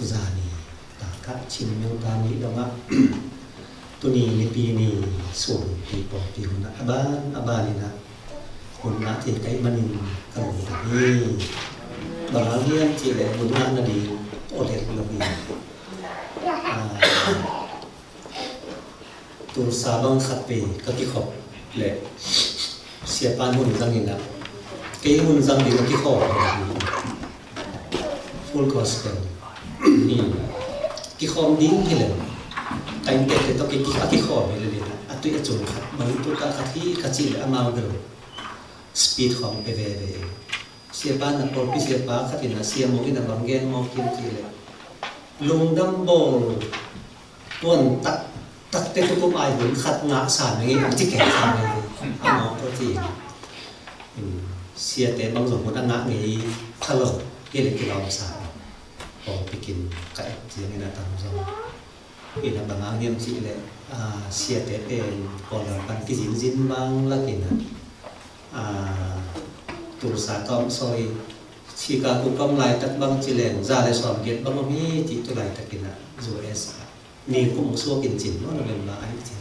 zani ta ka chin meu ta ni dong a tu ni ni pi ni suam pi po pi hun aban ni na hun na thì cái manin ka lu ta ni ba hian chi le hun na di o le lo ni tu sa bang khat pe ka ki khop le sia pan hun zang ni na cái hun zang di ka ki khop full gospel ni ki khom ding hi le tai te te to ki khom hi le na atui a chung khat bang tu ta khathi khachi le amau de speed khom pe ve ve sia pan na por pi sia pa khatin na sia mo ina bang gen mo kim ki le lung dam bol tuan tak te tu ko ai hun khat nga san ngi chi ke san ngi amau to ti sia te bang zong mo nga ngi thalo ki le ki law saพอไปกินไก่เสียงนี่นะตามเราอีนั่นบางอย่างสิเลยเสียแต่เป็นก่อนเราปันกินจินบางละกินนะตุลสาตอมซอยชีกาคุกำไรตักบางจิเลนซาเลยสอนเก็บบางมีจิตุไรตักกินนะจูเอสนี่กุ้งซัวกินจินว่าเราเป็นมาไอ้จิน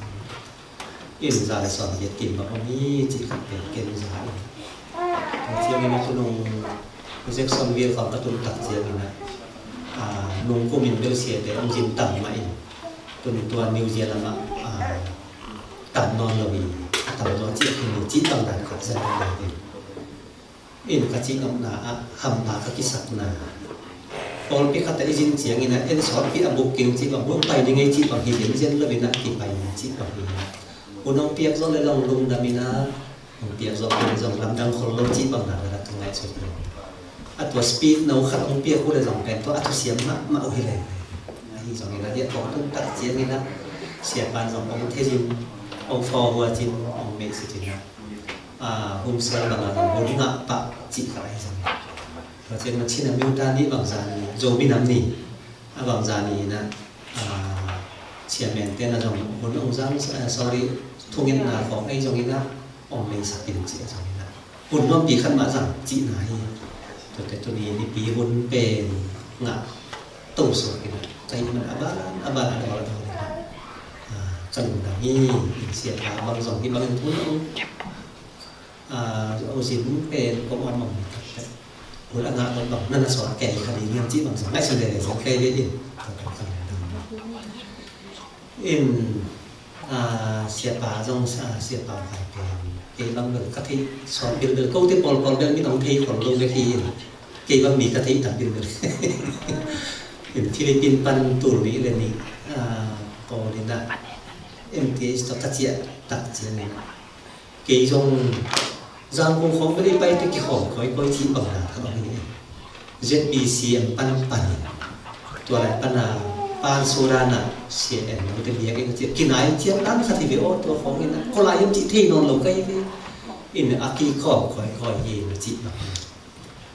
อินซาเลยสอนเก็บกินบางมีจิขับเป็นเกณฑ์ซาเสียงนี่คุณลุงคุณเซ็กซ์ซอมเวียของกระตุ้นตักเสียงนี่นะnung ko min bel sia te ang jin tam mai tun tua new zealand ma tam non lo bi tam lo chi ni tam dan kha sa na de in ka chi ngam na ham na ka ki sak na pol pi khata jin chiang ina en sort pi abu king chi ba bu pai ni ngai chi ba hi den jen lo bi na ki pai chi ba hi unong piak zo le long lung da mina piak zo pen zo lam dang khol lo chi ba na da tu ngai so at was speed nấu khát ông bia cô là dòng bèn to at xiêm mà ở đây này dòng này là điện có tung tắt chiên này đó xiêm bàn dòng ông thế gì ông phò hoa chín ông mẹ sự tình hôm sau bằng là bốn ngã bạc chị phải dòng và trên nó chỉ là miêu ta đi bằng giàn rồi bị nắm nỉ bằng giàn nỉ là xiêm mèn tên là dòng bốn ông giang sorry thu nghiên là có ai dòng này đó ông mẹ sắp tiền chị dòng này bốn nó bị khăn mã rằng chị nàyตัวแต่ตัวนี้นี่ปีวนเป็นงะตู้สวยนะใจมันอาบานอะไรเราเลยนะจังหวะนี้เสียขาบางสองที่บางทุนเอาสินเป็นกบมันมองหัวละงะมันบอกนั่นสอนแก่คดีเงี้ยจีบางสองไม่แสดงสองแค่ได้ยินเสียป่าจงเสียป่าขายเป็นบางเรื่องกะทิสอนเป็นเรื่องกู้ที่ปอลเรื่องนี้ต้องทีของลงกะทิกี่บางมีกะทิตัดเป็นเลยอย่างที่เป็นปันตุลนี้เลยนี่ปอลินะที่ตัดเจียตัดเจียนี่กี่จงจางคงของไม่ได้ไปที่กี่ของคอยที่บังนาทั้งนี้ ZBCM ปันตัวอะไรปันปานสุรานะเสียเอ็นมันจะเรียกกันเจียกินไหนเจียร้านคาทิเวโอตัวของนี่นะคนลายยังจีที่นอนลงก็ยังอินอากีขอบคอยยีนจีแบบ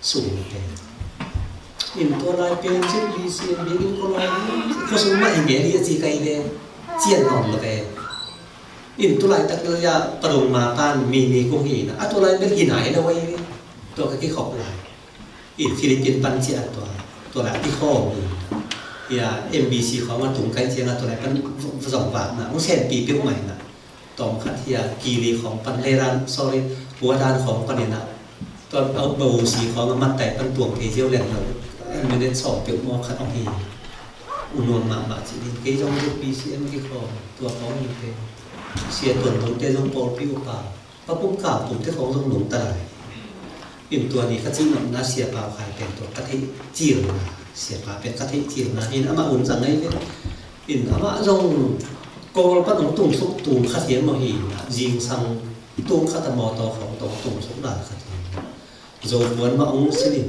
สูงเป็นอินตัวลายเป็นเช่นบีซีเอ็มบีคนลายเขาสูงมากอย่างเงี้ยที่จีไกเลยเจียนนอนลงไปอินตัวลายตักระยะปรุงมาปานมีกุ้งหินตัวลายเป็นหินไหนนะไว้ตัวกีขอบลายอินฟิลิปปินส์ปันเจียตัวลายที่ข้อมือMBC ของมันถุงไก่เชียงตัวไหนเป็นสองบาทนะมันแสนปีเปี้ยวใหม่นะตอมขัดที่กีรีของปันเลรันหัวดานของปันเนี่ยนะตอนเอาเบลสีของมันแต่ปันตัวเทเจียวแหลงเราไม่ได้สอบเปียวมอขัดเอาหีอุณหภูมิมาจีนกี่จงยุบปีเสียไม่กี่ข้อตัวเขามีเป็นเสียตัวหนุนเตจงโปรปิ้วป่าพระพุ่มข่าวผมที่เขาต้องหนุนตลาดอินตัวนี้ก็จิ้มน่าเสียเปล่าขายเป็นตัวกะทิจีนเสียป่าเป็นกะทิจีนนะอินอามาอุ่นสั่งให้อินอามาจงโกลปั้นตุ้งสุกตุ้งขัดเทียมมาหินยิงสั่งตุ้งขัดมอตอของตุ้งสุกด่าขัดเทียมโจบวนมาองสิลิน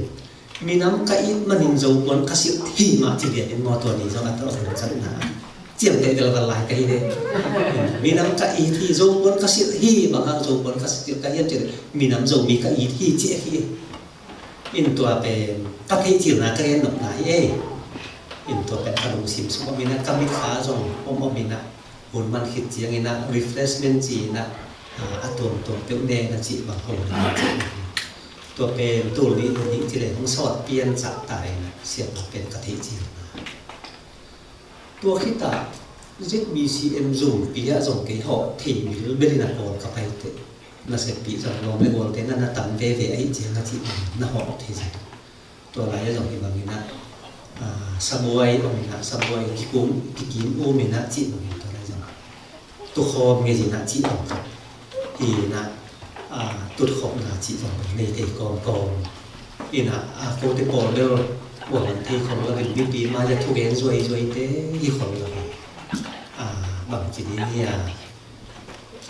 มีน้ำกะอิมันหินโจบวนกระสิหิมาจีเดียนมอตัวนี้จังหวัดตรังจันทร์เจียมเดลกันหลายกะอิเดมีน้ำกะอิที่โจบวนกระสิหิบางครั้งโจบวนกระสิกะเฮียนจีมีน้ำโจมีกะอิที่เจียฮีอินตัวเป็นกะทิจีนนะกะเฮียนหนุนไหนอินตัวเป็นขนมสิมสุกมีนะกะมิขาจงอมมีนะหุ่นมันขิดเจียงนะ refreshment จีนะตัวเปรี้ยวแดงนะจีบางคน ตัวเป็นตู้นี้ตัวนี้ที่เลยต้องสอดเปลี่ยนจากตายเสียบมาเป็นกะทิจีตัวขี้ตาZBCM dùng bí hạ dùng cái họ thì bên là còn các bài tự là sẽ bị rằng nó mới còn thế là tầm về ấy chỉ là chị là họ thì gì tôi lại dùng cái bằng như là samurai bằng như là samurai cái cuốn ô mình là chị bằng như tôi lại dùng tôi kho nghe gì là chị bằng thì là tôi kho là chị dùng này thì còn thì là cô thì còn đâu của mình thì không là mình biết màจะถูกเองrồi thế thì không là bằng chỉ đi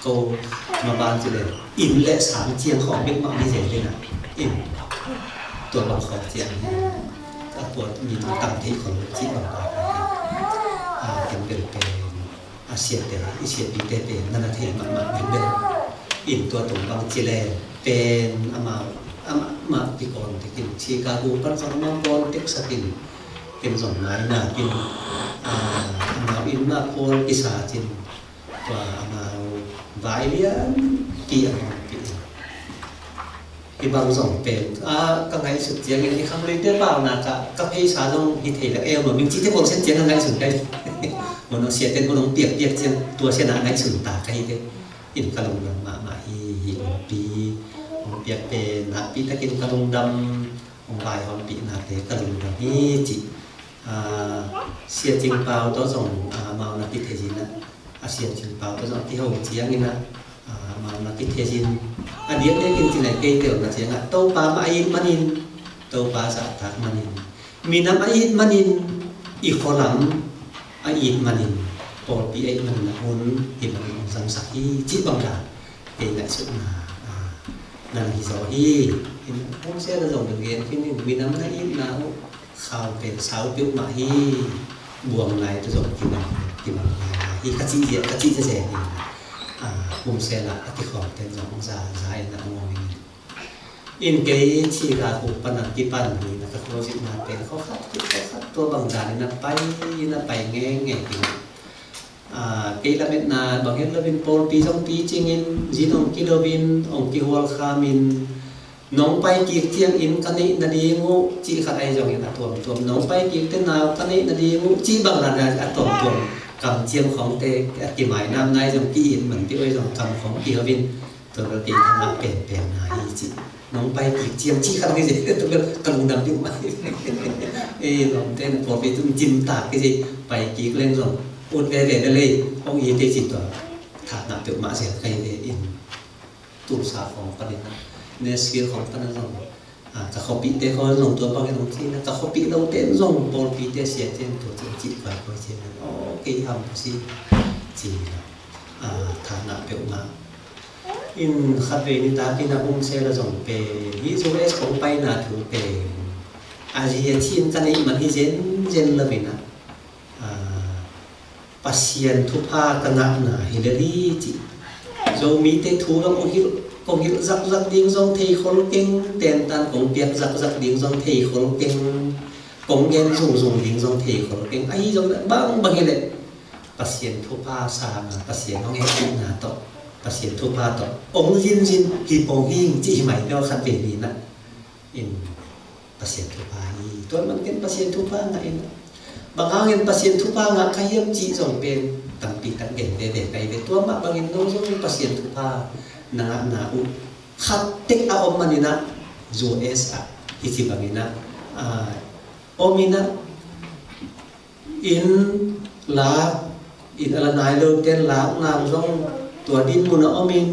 câu mà ban chỉ để in lệ sáng chiên khỏi biết mọi gì thế nào inตัวbằng khỏi chiên cácตัวมีต่างที่ของจีบังเป็นเป็นเสียแต่เสียบีเตเป็นนั่นเองมันเป็นอินตัวตรงบางจีเลเป็นมาติกรที่กินชิคาโกปันสมองบอลเท็กซัสกินเป็นส่วนไหนนะกินมาอินมาโพลอิสาจินตัวมาไวเลียนปีที่บางส่งเป็นก็ไงสุดเจียงอย่างที่คำเรียกได้เปล่านะก็ให้สาลงฮิตเทแล้วเหมือนมีที่คนเส้นเจียงทางไงสุดได้เหมือนเราเสียเต้นคนเราเปียกเจียงตัวเส้นอะไรสุดตาใครได้อินกระลงดำมาฮิปีเปียกเป็นนะปีตะกินกระลงดำของลายของปีนะเตะกระลงดำนี่จิเสียจริงเปล่าตัวส่งมาหน้าปีเทจินนะเสียจริงเปล่าตัวส่งที่เขาเจียงนี่นะมาหน้าปีเทจินอันนี้ได้กินที่ไหนเกยเตี๋ยวนะเจียงโตปลามาอินมันอินโตปลาสัตว์ทักมันอินมีน้ำอินมันอินอีกคนหลังอินมันอินปอปีไอมันนะหุ่นที่มันสังสักที่จิตบังดาเป็นไหนสุดนะนั่นที่สองที่ผมเชื่อเราส่งถึงเรียนที่นี่มีน้ำนั่นอินนะข้าวเป็นสาวปิ้วมาที่บวงไหนจะส่งที่มันที่กะทิเยอะกะทิจะแสบนี่ผมเชื่อละที่ของเป็นสองสายนะมองอินเกย์ชีกาถูกปนัดที่ปั้นนี่นะก็โคสิมาเป็นเขาคัดตัวบางด่านนี่นะไปแง่กินเกย์ละเม็ดนาบางเห็นละเป็นโพลปี2 ปีจริงอินจีนองกิโดบินองกิฮัวคามินน้องไปกีกเที่ยงอินกันนี้นาดีงูจีขัดไอจงอินตัวน้องไปกีกเต้นนาวกันนี้นาดีงูจีบางนาดตัวกำเจียมของเตะกี่หมายน้ำในจงกีอินเหมือนที่ไว้จงกำของกีฮวินตัวเราตีทำมาเปลี่ยนนาอีจีน้องไปกีกเจียมจีขัดไอจีตัวเรากระลุงดำดิ้งมาน้องเต้นพอไปตุ้มจิ้มตากจีไปกีกเล่นจงอุดเวเวเลยห้องอีเตจิตตัวถาดหนักเดือดมาเสียใครเวอินตุสาของประเด็นนั้นเนื้อสกิลของท่านนั้นจะเขาปีเตะเขาส่งตัวบางอย่างที่นะจะเขาปีเราเต้นส่งบอลปีเตะเสียเต้นตัวจิตไปไปเช่นนั้นโอเคทำสิจีนะฐานะเปลี่ยนมาอินขัดเวนิตาที่นักอุ้มเซลส่งเปย์ฮิโซเอสของไปนาถือเปย์อาเซียชินกันนี้มันที่เจนเลยนะpasien thu pha kana na hilari chi zo mi te thu long kong hil zak ding zong thei khol keng ten tan kong piak zak ding zong thei khol keng kong gen zung ding zong thei khol keng ai zong bang hele pasien thu pha sa na pasien ong he na to pasien thu pha to ong jin hi pong hing chi mai do khat ve ni na in pasien thu pha hi to man ken pasien thu pha na inบางครั้งเห็นpasien ทุกภาคใครยังจีส่งเป็นตั้งปีตั้งเด่นเด็ดไปเป็นตัวมาบางเห็นน้องส่งpasien ทุกภาคนาอุขัดเต็กเอาอมมันนี่นะจูเอสอิจิบางนี่นะอมินะอินลาอินอะไรนายเลิกเต้นลานางส่งตัวดินมุนอมิน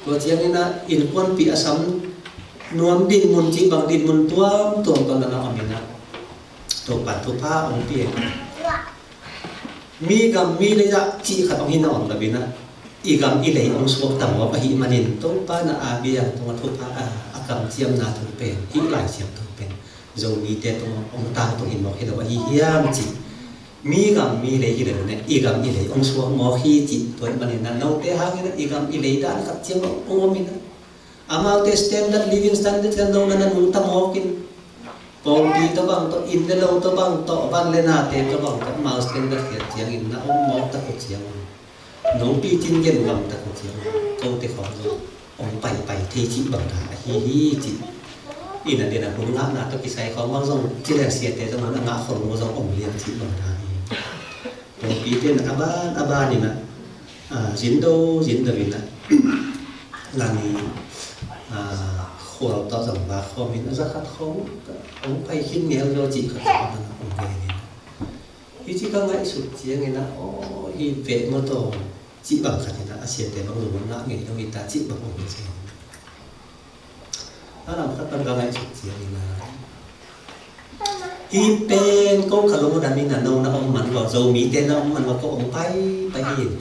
ตัวเชียงนี่นะอินควนปีอาสัมนวมดินมุนจีบางดินมุนตัวนั้นนะอมินะตัวปัดทุผ้าองเปียมีกำมีเลยจะจีขัดองหินอ่อนแบบนี้นะอีกำอีเลยองสวกต่างว่าปะหิมันินตัวป้านาอาเบียตัวทุผ้าอากำเจียมนาถูเป็นอีกหลายเสียงถูเป็นโจมีแต่ตัวองตาตัวหินบอกให้เราว่าฮิยามจีมีกำมีเลยที่เดียวเนี่ยอีกำอีเลยองสวกมอฮีจีตัวมันนี่นะเราเตะหางนี่อีกำอีเลยด้านขัดเจียมองมินะอามาเตสเตนดัดลิฟวิ่งสแตนดาร์ดกันเรานั่นมุ่งตั้งหอกินปองดีตัวบางตัวอินเดลงตัวบางตัวบ้านเลนาเตตัวบางตัวมาสเตนเดอร์เขียนเสียงอินนะองมองตะกุเสียงน้องปีจินเย็นบางตะกุเสียงเขาเตะขององไปที่บางทางฮิจิ อีนั่นเดี๋ยวนะผมงะนะต้องกิใส่ของว่าส่งที่แรกเสียแต่ตรงนั้นงะของมันส่งอมเลี้ยงที่บางทางตรงปีเป็นอาบ้านนี่นะจินโดวินนะลานีขวบต่อสัมบาคอมินจะขัดของไปคิดเนี้ยเราจีขัดมันอมเลี้ยงนี่ที่ที่ก็ง่ายสุดเจียงไงนะโอ้อีเวทมาโตจีบังขัดนี่นะอาเซียนแต่บางหลวงนะไงต้องมีตาจีบังอมเลี้ยงถ้าเราขัดมันก็ง่ายสุดเจียงนี่นะอีเป็นก็ขลุ่มดันนี่นะน้องนะองมันว่าโจมีเต้นน้องมันว่าก็องไปยิน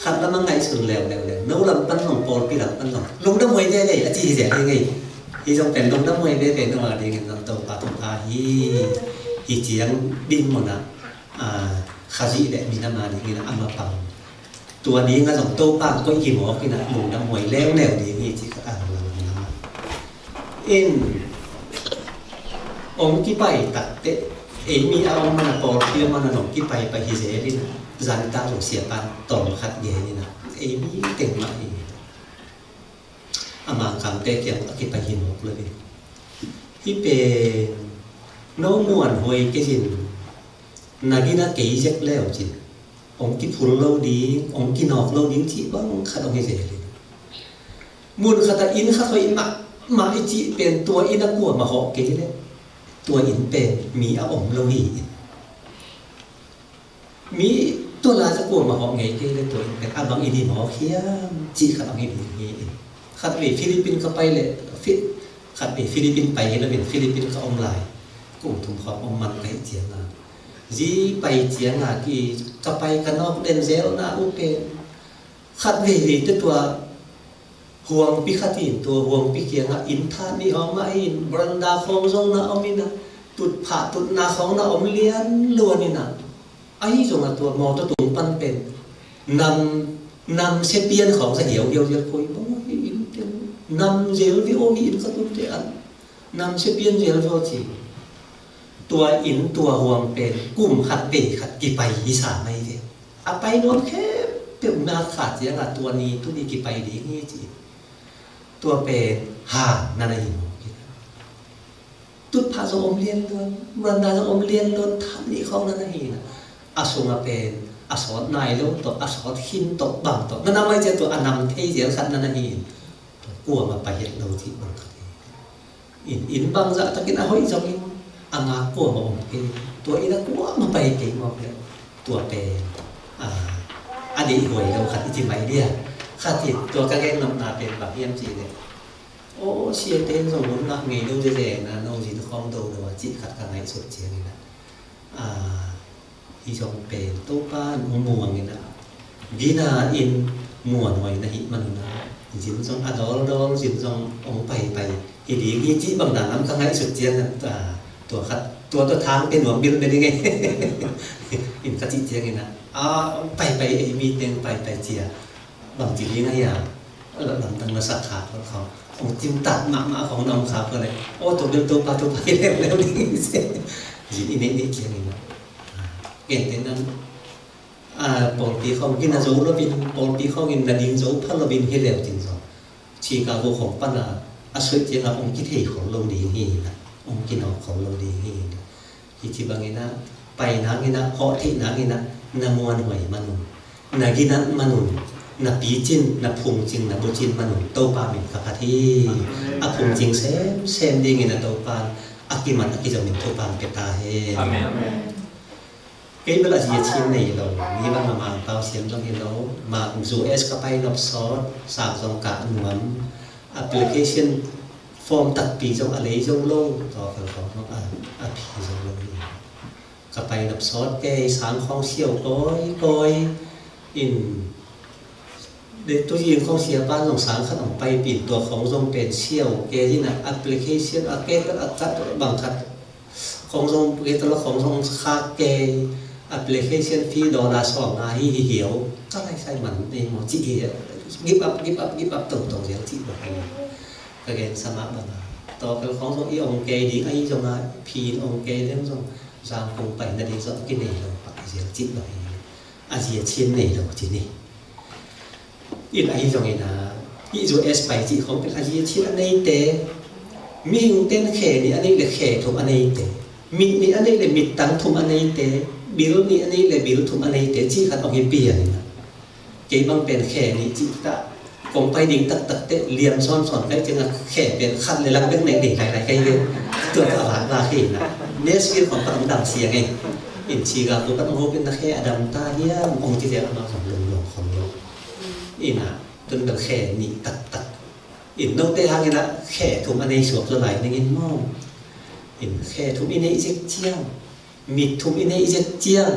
ขัดแล้วมันง่ายสุดแล้วน้องลำปั้นของปอลพี่ลำปั้นของลงน้ำมวยได้เลยอาจีเสียยังไงที่จงเป็นลงน้ำมวยได้เป็นตัวอะไรกันตัวปาตุกาฮีเจียงดินหมดนะคาจิเดมีน้ำมาดีนี่นะอามาปังตัวนี้ก็ส่งโต้ปังก็กี่หมอกี่นะลงน้ำมวยแล้วแนวดีนี่ที่ก็เรานะองค์ที่ไปตัดเตะมีเอามันปอดเพื่อมันหนองที่ไปฮิเซลินะจานตาส่งเสียปันต่อขัดเย็นนี่นะมีเต็งมาอีกอามาคำเตะเกี่ยวกับที่ไปหินหกเลยที่เป็นน้องมวนหวยก็จินนากินาเกยเจ็กแล้วจินองค์ที่พูดเราดีองค์ที่นอกเราดีที่บ้างขัดองค์ฮิเซลิมุนขัดอินขัดอินมาไอจีเป็นตัวอินักกัวมาหอกเกยเลยตัวอินเป็นมีอาองโลหิตมีตัวลาจะกลัวมาหอกไงเกเลยตัวอินเป็นอาบังอินดีหมอเขียมจีขัดองอินดีขัดไปฟิลิปปินส์ก็ไปเลยขัดไปฟิลิปปินส์ไปแล้วเป็นฟิลิปปินส์ก็อมลายกุ้งถุงความอมมันไปเจียงอ่ะจีไปเจียงอ่ะที่ก็ไปกันนอกเดนเซลนะอุเปนขัดเวรีตัวห่วงพิฆาติตัวห่วงพิเกียงอินทานี่เอามาอินบรันดาของทรงนะเอามินะตุดผาตุดนาของนะอมเลียนล้วนนี่นะไอ้ทรงตัวมอตัวตุ่มปันเป็นนำเซเปียนของเสียวเดียวคุยบ้างอินเป็นนำเจลวิโออินก็ตุ่มเตียนนำเซเปียนเจลวิโอทีตัวอินตัวห่วงเป็นกุ้มขัดเบขัดกี่ไปอีสานไม่เดียวเอาไปโดนแค่เปี่ยมนาขาดเสียงตัวนี้ทุนี้กี่ไปดีนี่จีตัวเป็นห่านานาหิมตุดพาสอมเลียนล้วนรันดาสอมเลียนล้วนทำนี่ของนานาหินะอาสงเป็นอาสอดนายแล้วตัวอาสอดหินตกบังตกนั่นไม่ใช่ตัวอนำเทเสียสัตนานาหินกลัวมาไปเห็นเราที่บังคับอินบังจะตะกินอะไรจังอินอ่างกลัวมาอมเกตัวอินกลัวมาไปเก่งมากเลยตัวเป็นอดีตหวยเราขัดอิจิไมเดียข้าติดตัวกางเกงนำนาเป็นแบบเยี่ยมจีเลยโอ้เชียเต้นสมมตินักมีดูเจ๋งนะน้องจินคล้องดูเลยว่าจิตขัดกันไหนสุดเจียนี่นะที่ชมเป็นตู้ป้านม่วงนี่นะดีนาอินม่วนหน่อยนะฮิมันนะจินทรงอดอลดองจินทรงองไปอีดีกี่จิบางด่านน้ำข้างไหนสุดเจียนะตัวขัดตัวทางเป็นหลวงบินเป็นยังไงอินกะจิเจียนี่นะไปมีเต็งไปเจียบางทีนี่นะอย่างหลังตั้งมาสักขาของเขาของจิ้มตัดมาของน้องขาก็เลยโอ้ตัวเดิมตัวปลาตัวไปแล้วนี่เสียจีนี่เกี่ยงนี่นะเก่งแต่นั้นปองปีเขากินอาจูแล้วบินปองปีเขากินนาดินจูพันเราบินให้แล้วจริงสองชีกาโกของปั้นอาสุดเจ้าองค์กิเทของลงดีนี่นะองค์กินออกของลงดีนี่ที่บางทีนะไปนักนี่นะเพาะที่นักนี่นะนามวนหวยมนุษย์นากินันมนุษย์นับปีจินนับพุงจริงนับบุจินมนุษย์โตปามินกับพาทีอัพุงจริงเซมดีงินนับโตปานอักิมันอักิจมินโตปานเปตาเฮเกี่ยวกับอะไรชิ้นนี้เรามีบางมาเปล่าเสียงตรงนี้เรามาดูเอสกับไปนับซอสสามสองกะหนุนแอปพลิเคชันฟอร์มตัดปีจงอะไรจงโลต่อกันของพีจงโลกับไปนับซอสแก่สามของเชี่ยวก้อยอินเด็กตัวยิงของเสียบ้านของสารขนมไปปิดตัวของทรงเป็นเชี่ยวเกที่น่ะแอปพลิเคชันเกก็อัดบังคับของทรงเกตัวของทรงคาเกแอปพลิเคชันฟรี$2ที่เหี่ยวก็ไรใส่มันในหมอจีเหี่ยวกิบอัพตรงเสียงจีแบบนี้ก็เกณฑ์สมัครบังต่อไปของทรงอีองเกดีไอ้ทรงพีองเกเรื่องทรงสร้างคงไปนั่นเองสอนกินเองเราปักเสียงจีแบบนี้อาเซียนเชียนเนี่ยเราจีนี่อินไอจงเองนะอีจูเอสไปจีของเป็นอาเซียนเชียนในเต มีหิงเต้นแข่นี่อันนี้เลยแข่ทุมอันนี้เตมิดนี่อันนี้เลยมิดตังทุมอันนี้เตบิลนี่อันนี้เลยบิลทุมอันนี้เตจีขัดออกเปลี่ยนนะเกี่ยบังเป็นแข่นี่จีกะกงไปดิ่งตักตักเตเลียมซ้อนสอนไปจึงแข่เป็นขั้นเลยลังเป็นในเด็กหลายๆใครเลยตัวตลาดราคีนะเนื้อชีวิตของพระองค์ดำเสียไงอินชีกาคือพระองค์เป็นนักแข่อดัมตาเยี่ยมองค์ที่เดียวมาของลงของลงอินะจนเป็นแข่นี่ตักตักอินนกได้ทางนี้นะแข่ทุมอันนี้สวมตัวไหลในเงินมองอินแข่ทุมอันนี้เจ็บเจียงมิดทุมอันนี้เจ็บเจียง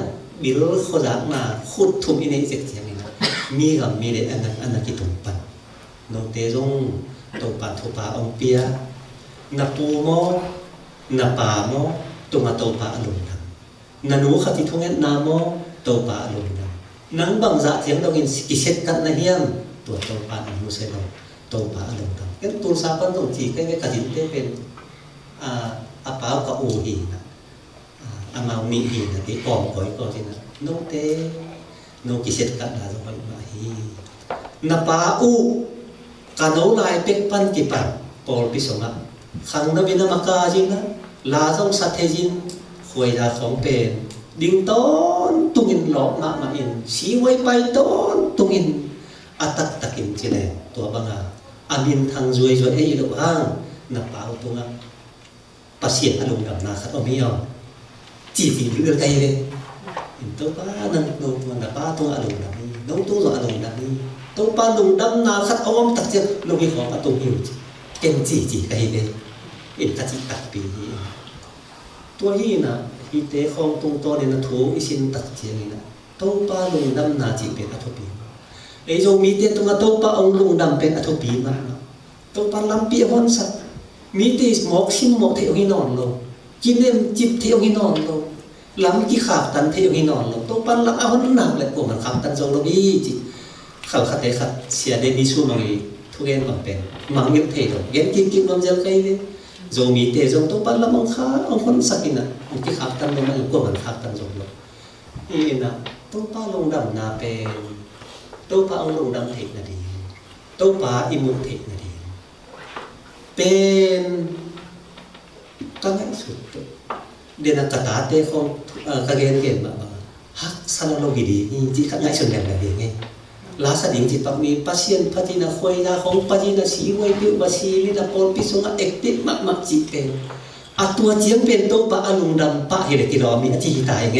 บิลขดากมาขุดทุมอันนี้เจ็บเจียงนี่นะมีกับมีเลยอันนั้นกี่ตุ่มปันนกเตจงตัวปันทุปาองเปียนับปูโมนับป่าโมตัวมาตัวป่าอารมณ์ดำนันูขัดที่ทุ่งเงินนาโมตัวป่าอารมณ์ดำนังบางจะเสียงเรากินกิเช็ดกันนะเฮียมตัวป่าอนุเสนาตัวป่าอารมณ์ดำกันตัวสาปันตรงจีก็ไม่กระดิ่งเต้เป็นอาป่าวกับอูหีนะอามามีหีนะที่กองก่อยก่อนที่นะนกเตนกกิเช็ดกันนะจะไปมาฮีนับป่าอูการเอาลายเป็กปันกี่ปันปอลพิสมังขังนับบินมากาจินนะลาต้องสัตย์เทจินควยดาของเป็นดิ่งต้นตุงินหลอกมาอินสีไว้ไปต้นตุงินอัตักตะกินจีแดงตัวบังอาอาบินทางรวยไอ้ลูกห้างนับป่าวตัวนั้นปัสเสียอารมณ์ดำนาขัดเอาไม่เอาจีฟีเลือดไกลเลยอินตัวป้านั่งโน้ตนับป้าตัวอารมณ์ดำนี้น้องตัวอารมณ์ดำนี้ตัวป้าลงดำนาขัดเอาตักเจียลงไปของประตูหิวเก่งจีไกลเลยอินกัจจิตักปีตัวยี่นะอีเตะของตรงตัวเนี่ยนะถูอิสินตักเจียนี่นะตัวป้าลงดำนาจีเป็นอัฐปีไอ้โจมีเตะตรงตัวป้าองลงดำเป็นอัฐปีมากตัวป้าลำเปียวันสักมีเตะหมอกชิมหมอกเที่ยวหินอนลงกินเล่มจิบเที่ยวหินอนลงลำกี่ขาบตันเที่ยวหินอนลงตัวป้าลำเอาหนักเลยพวกมันขับตันจงลงอีจิเขาขัดเตะขัดเสียเดนิสูมังอีทุกเย็นมันเป็นมังเงียบเที่ยวเย็นกินมันจะใครเลยโจมีเตะจงตัวปั้นละมังค่าเอาคนสักกินนะมันที่ขับตันลงมันก็มันขับตันจงลงนี่นะตัวป้าลงดำนาเป็นตัวป้าเอาลงดำเทคนาดีตัวป้าอิมุเทคนาดีเป็นก็ง่ายสุดเดี๋ยวนักกตาเตะของกระเรียนเก่งมากฮักสารโลกิดีนี่ที่ง่ายสุดแบบแบบนี้ไงลาสดิ่งจิตปักมีปัสยันพัฒนาคุยนาของปัจจินาสีไว้เบี้ยวบาสีนี่นะพอพิสุงะเอกติมักจิตเป็นอัตตัวเจียงเป็นตัวปะอารมณ์ดำปะเหตุกิโลมีอธิหิตายไง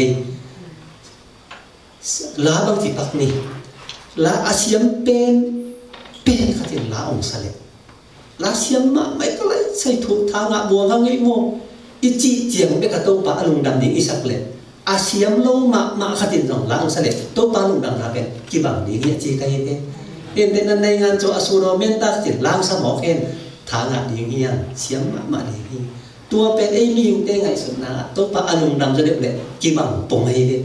ลาบางจิตปักนี่ลาอาเซียมเป็นขัดลาองศาเล็กลาเซียมมาไม่ก็เลยใส่ถูกทางอะบัวข้างไงโมอิจิเจียงเป็นกับตัวปะอารมณ์ดำนี่อิสักเล็กอาเซียมโลมาขัดลองลาองศาเล็กตัวปะอารมณ์ดำนาเป็นกีบังดีเงี้ยจีกันยังเห็นในงานโจอสุโรเมนตักจิตล้างสมองเห็นทางอะดีเงี้ยเสียมมาดีเงี้ยตัวเป็นไอ้มีอยู่ได้ไงสุดนะตัวปะอารมณ์ดำจะเด็กเล็กกีบังปงให้เด็ก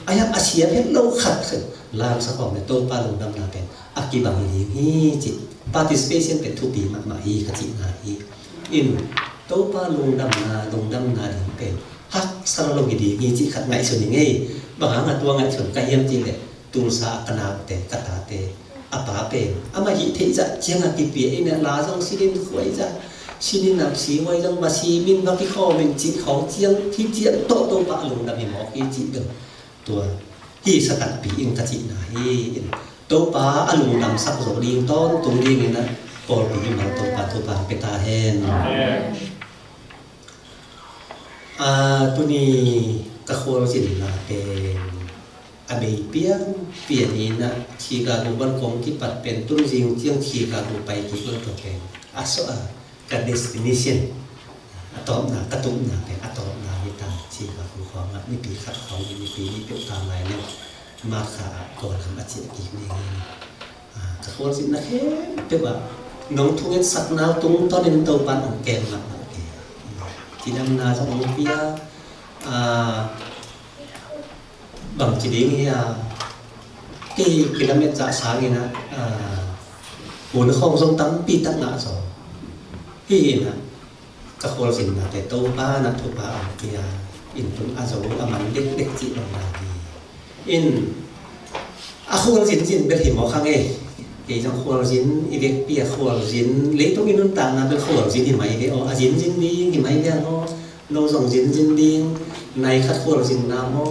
ไอ้ยังอาเซียมเห็นโลขัดขึ้นล้างสมองในตัวปะอารมณ์ดำนาเป็นอากีบังดีเงี้ยจิต participation เป็นทุปีมากๆอีกจิตนาอีอินตัวปะลงดำนาดีเป็นฮักสารโลกิดีงี้จิตขัดไงส่วนยังไงบางครั้งตัวไงส่วนกายเยี่ยมจริงเลยตุลสากนาเตกตาเตอาปาเป็นอามาหิเทจะเจียงอากิปีไอเนี่ยลาจงสิรินขวยจะสิรินนับสีไว้จงมาสีมินวักิข้อเป็นจิตของเจียงที่เจียงโตโตปะลงดำหิมอกอีจิตเดิมตัวที่สกัดปีอิงกจิตนาฮีโตปะอารมณ์ดำสักโสดิงต้นตรงนี้ไงนะปอลปีมันโตปะเปตาเฮนตัวนี้กะโคลจินนาเป็นอเบยเปียนี้นะขีกาดูบันคงที่ปัดเป็นตุ้งจิงเจียงขีกาดูไปกี่คนตัวเป็นอาโซกับ destination อะตอมนากระตุ้มนาเป็นอะตอมนาวิตาขีกาดูของนี่ปีขัดของนี่ปีนี้เปียวตามไหนเนี่ยมาขาก่อนทำอาชีพอีกนี่กะโคลจินนะเฮ้เปียว่าน้องทุ่งเงินสักนาตุ้งตอนนี้ตัวปันของแกมากที่นำนาสมองเปียบางจีดีนี่กี่กิโลเมตรจากสายนะหัวข้องทรงตั้งปีตั้งหน้าสองที่นะก็โคลสินนะแต่โตป้านะทุป้าเปียอินตุนอาโซอามันเด็กจีบางนาดีอินอาโคลสินเป็นหิมอข้างเอ cái trong khuôn dính việc bia khuôn dính lấy tôi cái nút tàng là cái khuôn dính thì mấy cái ở dính đi thì mấy cái nó dòng dính đi này khát khuôn dính nào mò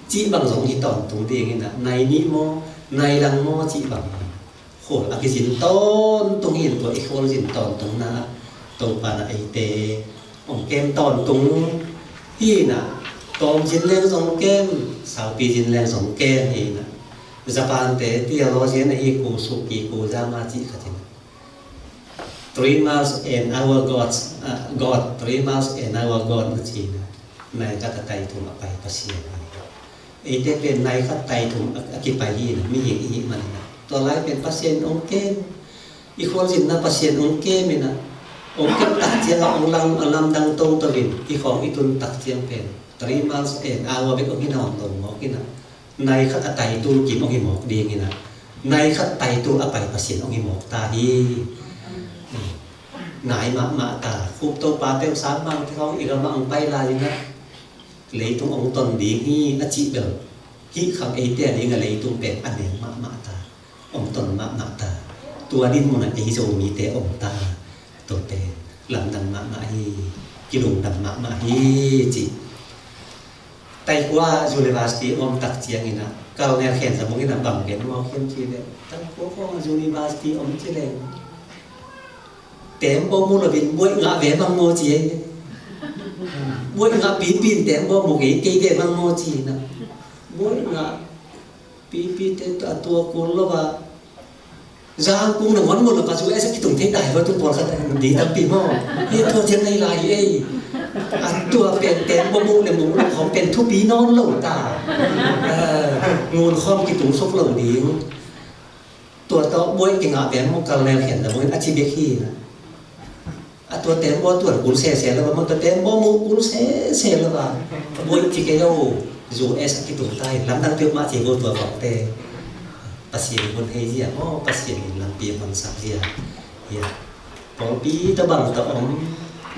chỉ bằng giống thì tỏng tụng tiền cái này ní mò này đang mò chỉ bằng khuôn cái dính tôn tung hiện của cái khuôn dính tỏng tung na tàu pa na ai tê ông kem tỏng tung hi na tôm dính lên dòng kem sao pi dính lên dòng kem hi na Japan te theology na ikusuki ko zamaji katin 3 miles and our God 3 miles and our God na china nai katatay tum apay pasien ite pen nai katay tum akipai na mi hi man na to lai pen pasien ongkem ikhol jin na pasien ongkem na ongkem tak chiang ong lang alam dang tong tawin ikhong itun tak chiang pen 3 miles and our be ong hinaw tong mo kina này khát tay tu kiếm ông hiểm đi nghe nè này khát tay tu apa pasien ông hiểm ta đi nãy mà ta khúc tô pa teo sáng mang theo ý mà ông bay là gì nè lấy tung ông tuần đi hi là chị được khi khang ấy tiền đi là lấy tung bẹt anh em mà ta ông tuần mà ta tua đi một ngày rồi mi té ông ta tổ tệ làm đằng mà hi cái đồng đằng mà hi chị tay qua university om tak chiang ina kau ne khen sa mong ina bang gen mo khen chi le tan ko university om chi le tem bo mu la bin boi nga ve bang mo chi boi nga pin tem bo mo ge ke de bang mo chi na boi nga pi te ta tua ko lo ba giang cũng là món một là cả chú ấy sẽ cái tổng thế đại và tôi còn rất là đi tập tìm ho thế thôi trên đây là gì ấyตัวเป็นบ่มุเลยมุของเป็นทุปีนอนหลงตางูข้อมกิตุงซกหลงดีตัวโตบวยกิงอ่ะเป็นมุกาแลเห็นแต่บวยอาชีพขี้นะตัวเต็มบ่ตัวกุลเสแล้วมันตัวเต็มบ่มุกุลเสแล้วว่าบวยที่แกโยจูเอสกิตุงใต้ลำดังเปียกมาที่บ่ตัวของเตปัสเซียนคนเฮเจียอ๋อปัสเซียนลำเปียมันสักเจียเฮียพอปีตะบังตะอม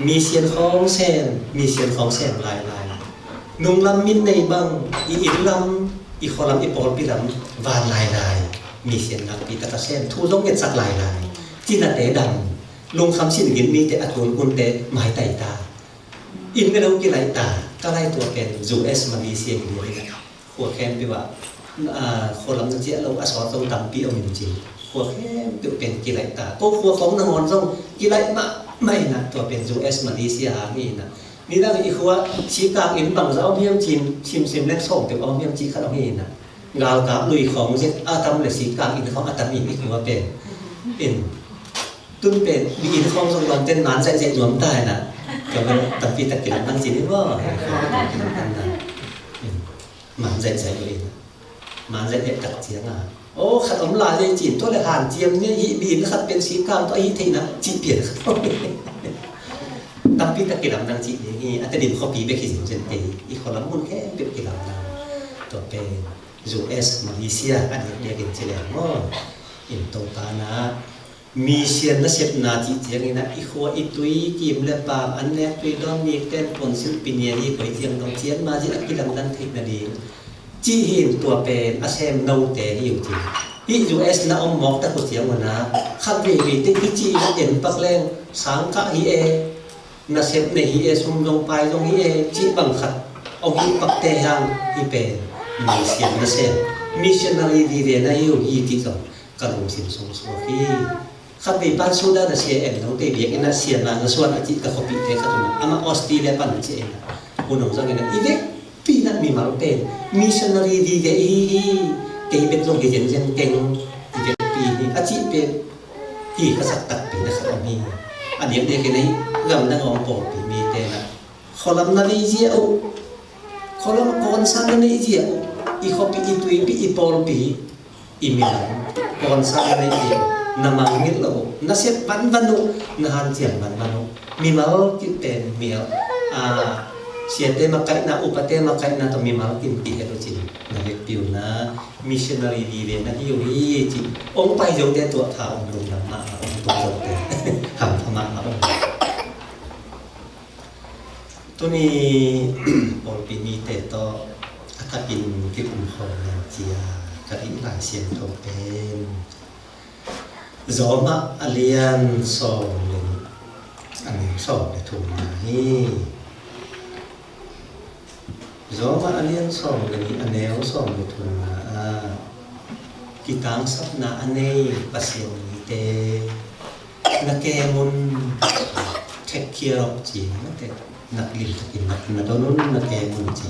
มีเสียนของแซนมีเสียนของแซนลายนุ่งลำมินในบังอีลำอีคอลำอีปอลปีลำวานลายมีเสียนนักปีตะกะแซนทูต้องเก็บสักลายที่นาเตดำลงคำสิ้นกินมีแต่อัตุนกุนเตหมายไต่ตาอินไม่รู้กี่ไรตาก็ไล่ตัวแกนจูเอสมาเลเซียอยู่เลยนะหัวแคนไปว่าคนลำนั่นเจ้าเราอสอต้องตำปีเอาจริงหัวแคนเป็นกี่ไรตาก็หัวของนางอนต้องกี่ไรมาไม่นะตัวเป็น US มาเลเซียนี่นะนี่นั่งอีกว่าชีกางอินบังจะเอาเมียมจีนชิมเล็กส่งแต่เอาเมียมจีนเขาเอาเองนะงาวกับลุยของเช่นอาทำเลยชีกางอินของอาตมีอีกว่าเป็นตุ้นเป็นมีอินของทรงยอมเต้นนานใจรวมได้นะก็เป็นตัดปีตะกินนั่งจีนนี่ว่ามันใจเลยมันใจตัดเสียงอ่ะโอ้ขัดอมลาใจจีนตัวเลยหานเจียมเนี่ยบีนขัดเป็นสีกางตัวอีทีนะจีเปลี่ยนตั้งปีตะกินนั่งจีอย่างนี้อัตดินเขาปีไปขีดเส้นตีอีกคนละมุนแค่เป็นกินนั่งตัวเป็น US มาเลเซียอันนี้เรียกกันเฉลี่ยว่าอินโตตานะมีเชียนและเสียบนาจีเจียงนะอีกว่าอีตุยกิมและปามอันแรกตุยดอนมีเต้นผลศิลปินเนี่ยนี่ก๋วยเตี๋ยวต้องเชียนมาจีอักกินนั่งเทคนาดีจีเห็นตัวเป็นอาเซมโนเตหิวจีที่ US นะอมมอกตะกุเสียงวันนะขับวีติที่จีเห็นปักแรงสังกะฮีเอนะเซมในฮีเอซุ่มลงไปลงฮีเอจีบังขัดเอาฮีปักเตยังฮีเป็นมีเสียงนะเซมมิชชันนารีดีเรนะฮิวฮีติดกับลงสิมสงสวกีขับวีปันสุดานะเสียเอ็มโนเตเบียกนะเสียนะส่วนอาจิตกับขบิเตขัดนะอามาออสเตรเลียปันเจนะคุณน้องสังเกตนะอีเด็กปีนั้นมีมาเป็นมิชชันนารีดีเรเกย์เป็นลงเกย์เย็นเก่งอีเด็กปีนี้อาจิเป็นที่กษัตริย์ตัดปีนะครับมีอันนี้เด็กในลำนั่งองปอปีมีเตนะขอลำนาลีเจียวขอลำก่อนสร้างนาลีเจียวอีขอปีอีตุยปีอีปอลปีอีมิลันก่อนสร้างนาลีเจียวนามังมิดโลนาเสียบันบันุนาฮันเจียงบันบันุมีมาลกิเป็นมีเสียเตมาไกนะอุปเตมาไกนะต้องมีมาลกินปีเอโรจินนาเล็กปิวนะมิชชันนารีดีเลยนะที่อยู่ที่จีองไปยงเตตัวท้าองลงธรรมะองตัวลงเตทำธรรมะองตัวนี้บอลปีนี้เตต่อถ้าปินที่คุ้มครองเจียกระดิ่งหลายเสียงโตเป็น gió mà alien sòng lên anh sòng để thùng này gió mà alien sòng lên anh éo sòng để thùng à kitang sắp na anh ấy passion te na ke mun take care of chỉ nó te nặc lim takin nặc đó nó na ke mun chỉ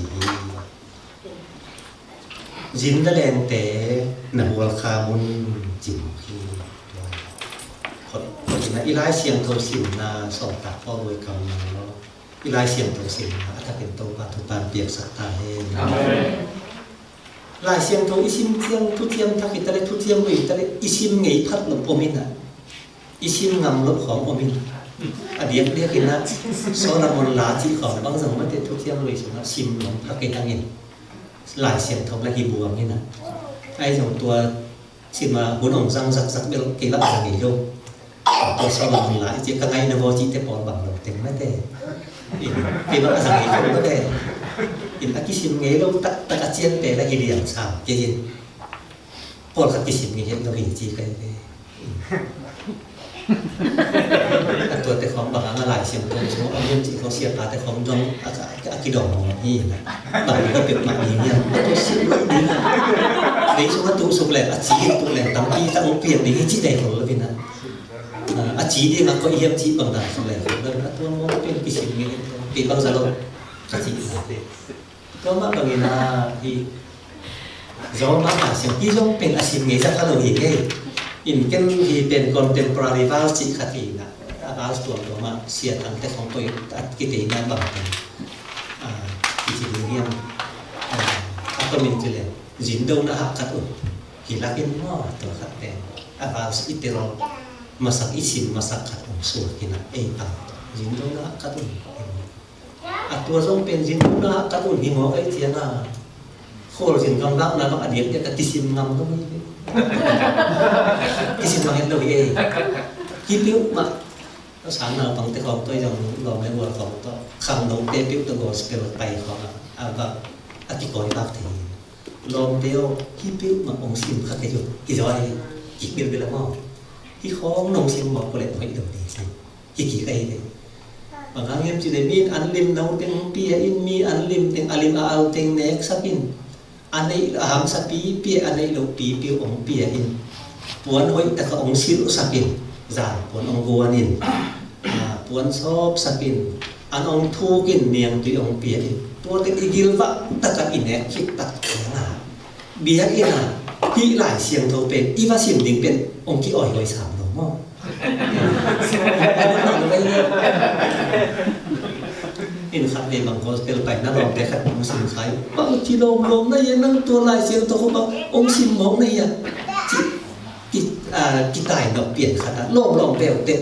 dính đã đèn té nặc wal kha mun chỉ khiคนนะอีไลเสียงโทสินนาสองตาพ่อรวยกำลังเนาะอีไลเสียงโทสินนะถ้าเป็นตัวปัจจุบันเปียกสักตาเองลายเสียงโทอีซิมเทียงทุเทียมทักอิตาลีทุเทียมอิตาลีอีซิมไงพัดลมโอมินะอีซิมงำลมของโอมินอดีตเรียกกันนะโซนามอนลาที่ของบางสังมันเป็นทุเทียมเลยสมนะซิมลมพักกันทั้งนี้ลายเสียงโทและฮีบัวนี่นะไอ้สองตัวซิมาหุ่นองซังสักเบลกี่ละอะไรโยตัวสอบมันหลายจีก็ไงนะโวจีเตปอลบังเราเต็มไม่ได้ปีว่าสังเกตคนก็ได้อินอากิสิมเงี้ยเราตักเจียนเปแล้วกิริยาสาวเจนปอลขัดกิสิมเงี้ยเราหินจีกันไปตัวแต่ของบางอะไรเสียงตัวสมมติเอาเรื่องจีเขาเสียปาแต่ของน้องอากิดองนี่นะบางก็เป็นแบบนี้เนี่ยตัวเสียงเลยนี่ในช่วงตัวสุกแหลกอาจีตัวแหลกตั้งที่ตั้งเปลี่ยนดีที่ใดของเราเป็นนะอาจีนี่มันก็เยี่ยมจีบางด่านสุกแหลกแล้วตัวมองเป็นกิสิมเงี้ยเป็นบางสารอาจีก็มาบางอย่างนะที่ย้อนมาเสียงที่ย้อนเป็นอาชีพเงี้ยจะเข้าเราเห็นไงอินเกนที่เป็นคอนเทมพอรารีวาลจิขัดอีนะอาการส่วนตัวมาเสียทางแต่ของตัวกิจงานบางอย่างกิจเรียนก็มีจุดเด่นจินโดนะฮักขัดอุ่นหิลักเป็นหม้อตัวขัดแต่อาการอิตรอมาสักอิสินมาสักขัดอุ่นส่วนกินเองต่างจินโดนะฮักขัดอุ่นตัวทรงเป็นจินโดนะฮักขัดอุ่นหิมอไอเทียน่าโคลจินกำลังนะต้องอดีตเนี่ยกติสิมงำต้องมีcái xin bằng hết đâu vậy khi biểu mà nó sáng nào bằng tay không tôi dòng lòng lên buồn không tôi khăm nấu tê biểu tôi ngồi spell tay không và cái coi bác thì lòng đeo khi biểu mà ông xin khắc cái dụng cái rồi chỉ biểu là mò khi khó nông xin mò có lẽ phải đầu đi chỉ cái đấy bằng hàng em chỉ để min ăn lim nấu tiếng pia in mi ăn lim tiếng alim ao tiếng nét sắc in anh ấy ham sapi pia anh ấy lâu pi pia ông pia in puan hoi ta ka ông silu sapin zan puan ông guan in puan sop sapin an ông thu kin niang tu ông pia in tua te igil va ta ka inek khit tak na bia ina hi lai siang tho pen iwa sim ding pen ông ki oi hoi sam no mo in khát về bằng gospel bài nó làm cái khát ông xin khai bao chi đâu lom này năng tua lại siêu tôi không bao ông xin món này à cái tài nó biển khát lom bèo tệ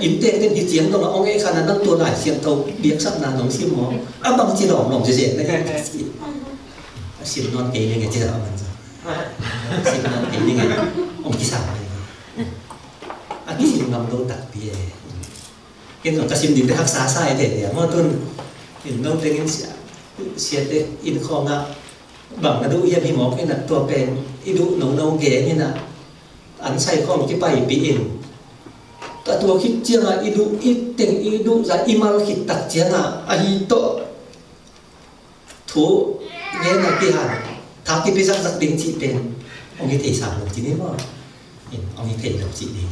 in tệ tên cái chiến đâu mà ông ấy khát năng tua lại siêu tôi biết sắp là ông xin món bằng chi lom dễ đấy xin non cái như thế nào mình xin non cái như thế ông chỉ sao này cái xin ngầm đâu đặc biệt cái nó ta xin đến để học xá sai thế mà tuần in đâu tiếng xe thế in kho ngã bằng là đủ yên thì mỏ cái là tua pen in đủ nấu ghé như là ăn say không cái bài bị in ta tua khít chia là in đủ ít tiếng in đủ ra imal khít tắc chia là ai to thú nghe là cái hàng tháo cái bây giờ giặc tiếng chị pen ông cái thể sản được chị đấy mà ông cái thể được chị đấy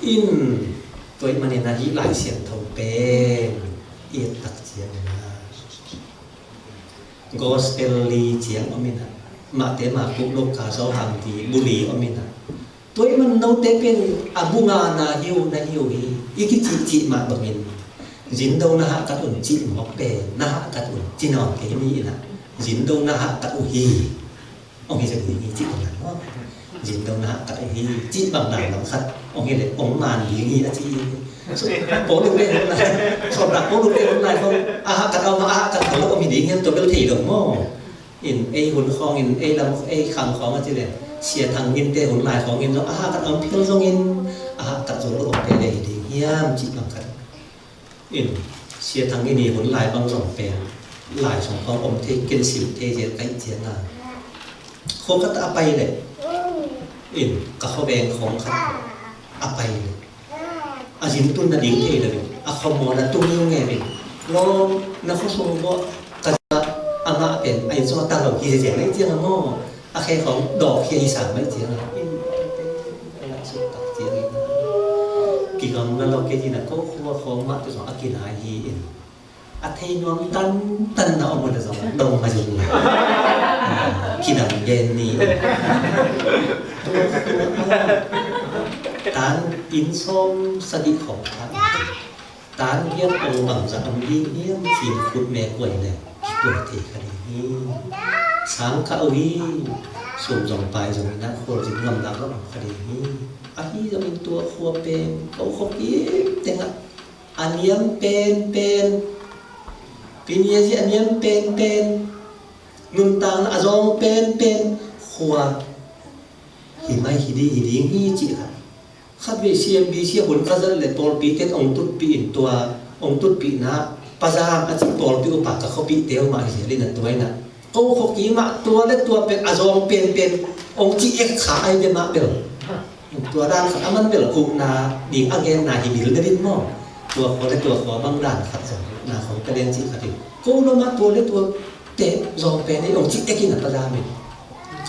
inตัวมันเนี่ยนะที่หลายเสียงทงเป็นเอียดตักเสียงนะกอสเปลลีเสียงอมินะมาเตมาปุกโลกขาโซหังทีบุรีอมินะตัวมันโนเตเป็นอาบุงานาฮิวฮีอีกิจิมาบะมินจินโดนะฮะกัดอุ่นจิหมอกเป็นนะฮะกัดอุ่นจินอนแค่นี้นะจินโดนะฮะกัดอุ่นฮีองค์ที่จะมีจิตตรงนั้นว่าจินโดนะฮะกัดอุ่นฮีจิบางหลายหลังคัดông nghe đấy ông màn gì nghĩ là chi bố được lên hôm nay sọt đặt bố được lên hôm nay không cắt ông cắt ông ông mình đi nghe tôi biết thì được mò in a hồn kho in a làm a khang khó mà chứ đấy xia thằng in tê hồn lại khó in nó cắt ông phiêu xong in cắt rồi nó cái này thì hiếm chỉ bằng cắt in xia thằng in thì hồn lại bằng dòng bèn lại xong không ông thế kiên xỉu thế gì cái chuyện là khô cắt ta bay đấy อินกับเขาแบงของขัดอะไปอาจินตุนน่ะดิ้งเทเลยอะเขาหมอน่ะตุ้งยุ่งแง่เป็นลองนักเขาส่งบ่กะอามาเป็นไอ้สมตาหลอกที่เสียงไม่เจียงหม้ออะแค่ของดอกเฮียอีสานไม่เจียงอินเป็นละสุดตักเจียงนะกี่คำนั้นเราเกี่ยนะก็คัวของมาตัวสองอากินหายีอินอะเทนวมตันนะออกมาตัวสองดงมาจุนกินน้ำเย็นนี่การอินส้มสดิของท่านการเยี่ยมองค์บังจะอันยิ่งเยี่ยมทีมขุดแม่กล้วยเนี่ยกล้วยเทคดีนี้สังฆาวีส่งจงไปจงนักโคจิตลำดับก็คดีนี้อันนี้จะเป็นตัวครัวเป็นเขาขบยิ้มแต่งอันเยี่ยมเป็นปีนี้สิอันเยี่ยมเป็นนุนตังอาจงเป็นขัวหิไม่หิดีหิจิค่ะขัดเวเชียบีเชียหุ่นขัดเลยตอลปีเต็นองตุดปีอินตัวองตุดปีนะปัจจามอาจิตอลปีอุปากกับเขาปีเตียวมาเสียลินันตัวนะเขาขกีมาตัวเล็กตัวเป็นอาจงเป็นองจีเอกขาไอเดมาเบลตัวด้านขามันเบลกุนาดิ่งอังเกนนาหิบิลเดรินมอตัวเขาและตัวเขาบางด้านขัดนาของกระเด็นจิขัดเขาลงมาตัวเล็กตัวเตะจงเป็นในองค์จิตเอกินับประดามิ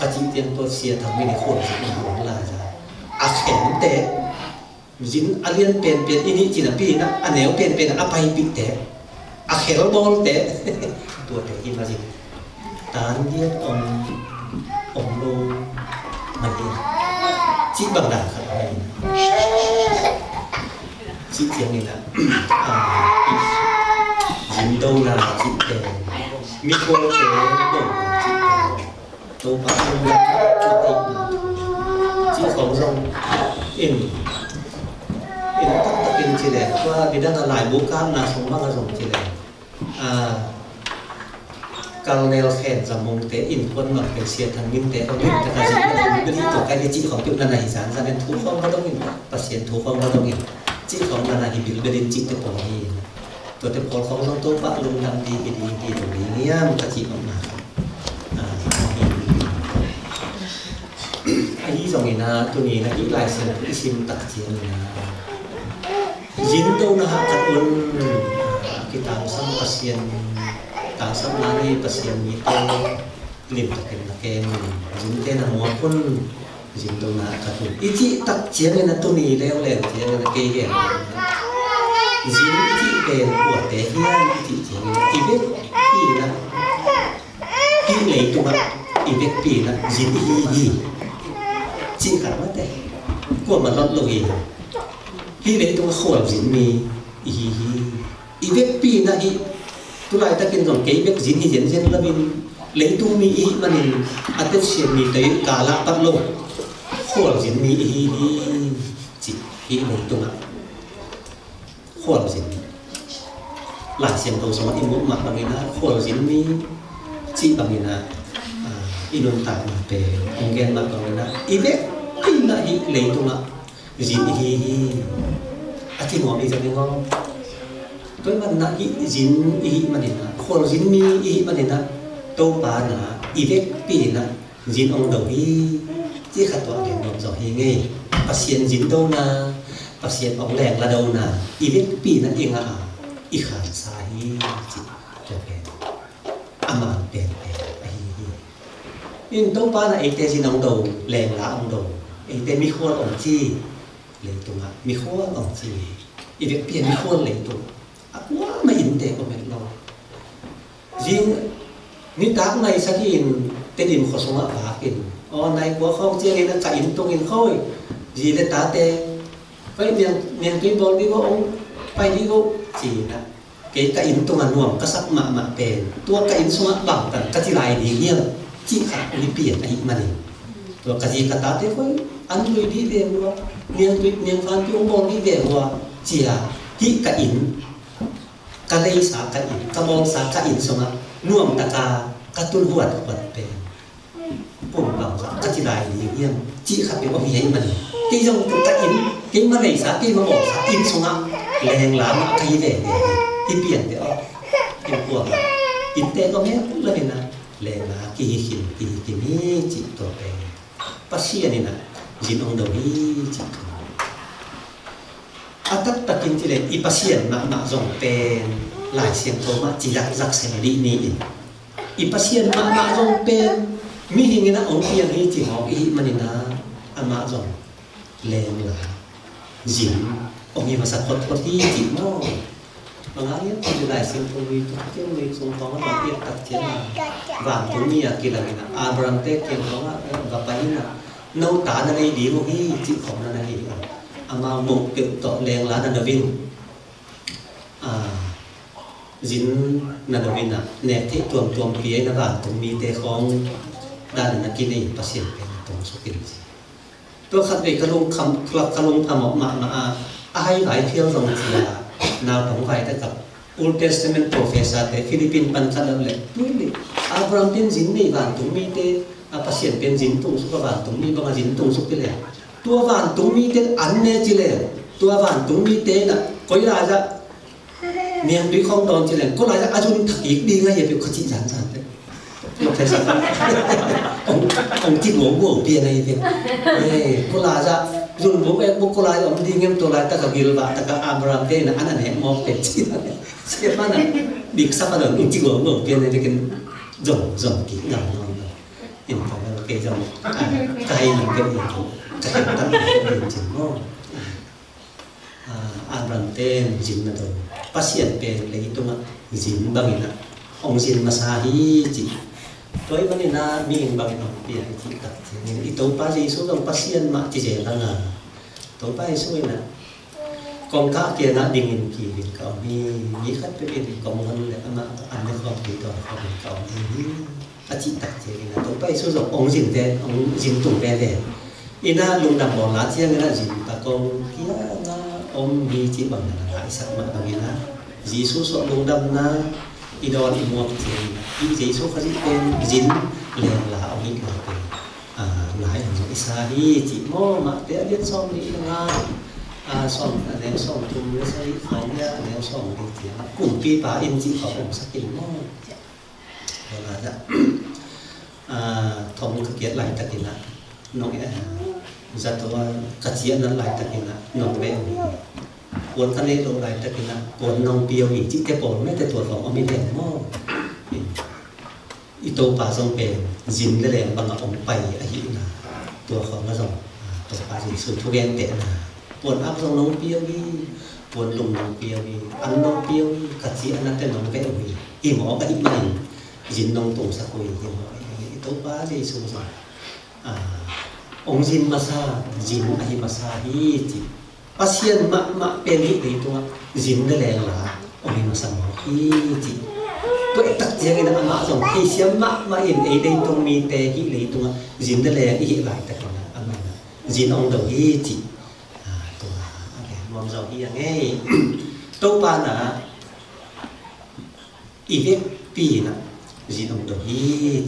กจิตเตียนตัวเสียทำไม่ได้โคตรสุดหวงลาจ้าอาเข็นเตะจินอาเลียนเป็นอินิจินปีนะอันเหนียวเป็นอภัยปิเตะอาเข็นบอลเตะตัวเตะกินมาจิตานเดียดองโลมันเองจิตบางด่านครับจิตเสียงนี่นะจินโดนาจิตเตะมีคนเตะตัวพระองค์ตัวติดจีของทรงอินตั้งแต่เป็นจีแดงว่าดิดันหลายบุคคลนาสมบัติสมจีแดงการเนลแขนสมองเตะอินคนหนักเป็นเสียทางมินเตะเขาดิ้นแต่การจีเป็นที่ตัวใกล้จีของจุดนานาหิสารแสดงทุกข้อก็ต้องอินปัสเซียนทุกข้อก็ต้องอินจีของนานาหิบิลเป็นจีเตะปองฮีตัวเตะปองของทรงตัวพระลงดังดีตรงนี้เนี่ยมันจะจีออกมาอันนี้ตรงนี้นะตัวนี้นะอีกหลายเส้นที่ชิมตักเจียนนะยินตัวนะฮะจัดวันkita sama pasien tak sama ni pasien itu lim taken jinte na mo pun jinto na katun iti tak จียนna to ni leo จียนna ke ge jin iti ke ko te hian iti จียนi ve pi na pi lei tu ma i ve pi na jin hiจีกันมาแต่กลัวมันลดลงอีกที่เล็กตัวขวบสินมีอีเว็บปีนะอีตัวไรตะกินสองเกย์เว็บสินที่เห็นเช่นละมินเล็กตัวมีอีมันอัตเชียนมีแต่กาละปัดลงขวบสินมีจีอีเล็กตัวขวบสินหลายเสียงตัวสมัยอิมุมาบางนะขวบสินมีจีบางนะอินนตามาเปองเกนมาก่อนนะอีเว็บปีนะอีเล็กตัวจินอาทิตย์หมอมีจะเป็นว่าตัวมันนะอีจินอีมันเนี่ยนะคนจินมีอีมันเนี่ยนะโตปานะอีเว็บปีนะจินองดอกอีที่ขัดตัวเด่นดอกจอฮีไงปัสเซียนจินโตนะปัสเซียนออกแรงระดนะอีเว็บปีนั่นเองอ่ะอีขาดสายจิจะเป็นอามันเป็นอินโตปานะเอเตจินองดอกแรงละองดอกเอเตมีขั้วองจีเลยตัวมีขั้วองจีอีเว็บเปลี่ยนมีขั้วเลยตัวว่าไม่อินเตก็ไม่รู้ยิ่งนี่ตากในสักอินเป็นอินขอสมะบากินอ๋อในหัวข้องเจียงนั่นกับอินตรงอินเข้าจีเลยตาเตไปเนียนตัวบอลวิโก้ไปวิโก้จีนะเกย์กับอินตรงอันรวมก็สักมาเป็นตัวกับอินสมะบังกันก็ที่ลายดีเงี้ยจีขัดอุเปลี่ยนไอ้มันเองตัวกจีกตาเตก็อันดูดีเดียวเนียนฟันที่องค์บอลดีเดียวเจียที่กับอินกะเลยสากะอินกะมองสากะอินสมะน่วมตะกะตุนหวดหวดเป็นปุ่มบังกะจิลายดีเยี่ยมจีขับเป็นว่ามีให้มันที่จงกะอินที่มาเลยสาที่มาบอกสาอินสมะแรงหลามกะยีเดที่เปลี่ยนเดี๋ยวเป็นพวกอินเตก็แม่เลยนะแรงหลากี่ขินกี่นี่จิตตัวเป็นปัสเซียนี่นะ dính ông đầu đi chỉ tất tất kinh chỉ là ipasien mà dòng pen lại xiên thô mà chỉ giặc sẽ đi ní ipasien mà dòng pen mi hình na ông kia hi chỉ học ý mà nên là mà dòng lên là dính ông như mà sắp phật đi chỉ nó mà ngã nhất thì lại xiên thô vì tôi tiêu mình xuống có nó bằng tiết tập chiến là vàng chúng mi kia là Abraham tết kia có và phải là nấu tá là đây đi một cái chỉ không là đây mà một kiểu tọt lên lá là vin dính là vin nẹp thế tuồng phía là vàng tụng mi tê không đa là kia này bác sĩเป็นตรงสุกินตัวขัดเอกลงคำทำออกมาaiหลายเที่ยวตรงที่นาวของไฟแต่กับ Old Testament professor แต่ฟิลิปปินส์ปันขัดเลยด้วยเลยอับรามเป็นสินนี่วานตรงมีเตภาษาเป็นสินตรงสุขวานตรงมีบางสินตรงสุขไปเลยตัววานตรงมีเตอันเนจิเลยตัววานตรงมีเตน่ะก็ยาจะเนียงด้วยข้องตอนจิเลยก็ลายจะอาจุนถักอีกดีไงอย่าไปขจิจันจันเลยลงไปสักông chỉ muốn bổ tiền này thì cô là ra dùng bố em bố cô lại ông đi nghiêm tôi lại ta cả gil và ta cả Abraham thế là anh hẹn mò cái gì đó xem mà này bị sắp bắt đầu ông chỉ muốn bổ tiền này thì cái dòng kỹ ngầm ngon rồi hiện tại là cái dòng cái những cái gì cái tăng cái gì ngon Abraham tên dính là rồi bác sĩ bên lấy tôi mà dính bằng gì nè ông dính mà xa đi chỉ với vấn đề là mình bằng đồng tiền chỉ cần những cái tố ba gì số dòng pasien mà chỉ là là tố ba số này còn cả kia là đình hình kỳ hình cầu mi khách với bên còn hơn là mà anh mới không thì còn không hình cầu thì chỉ đặt chỉ là tố ba số dòng ông dính về ông dính tụng về ina lùng đầm bỏ lá chiang là dính ta con kia là ông đi chỉ bằng là lại sắc mà bằng là dí số sọ lùng đầm na idol imuat thì giấy số phát tên dính liền là ông ấy là lái ở những xa đi chỉ mô mà để biết xong đi là xong nếu xong thì mới xây phóng ra nếu xong thì cùng pi bá in chỉ có ông sắc kính mô là thông thực hiện lại tất cả nó nghĩa ra tôi cắt diễn nó lại tất cả nó về cuốn thân ấy đồ lại tất cả cuốn nông biêu ý chỉ cái cuốn mấy cái tuổiของ ông ấy mô ít tố bà dòng bền dính cái đèn bằng ông bày ở hiện là tuổiของnó dòng tổ bà gì sự thu ghen tệ là cuốn áp dòng nông biêu đi cuốn lùng nông biêu đi ăn nông biêu đi cắt diễn nó tên nông vẽ đi im ó cái ít mình dính nông tổ sa quỳ thì ít tố bà gì sự dòng ông dính masa dính ai masa đi chỉ pasien mak pen itu zin de leng la oni masam hi ji to tak jeng ina ma jong hi siam ma in ei dei tung mi te hi le tung zin de leng hi lai ta kana ama zin ong do hi ji to mong zo hi nge to pa na i ve pi na zin ong do hi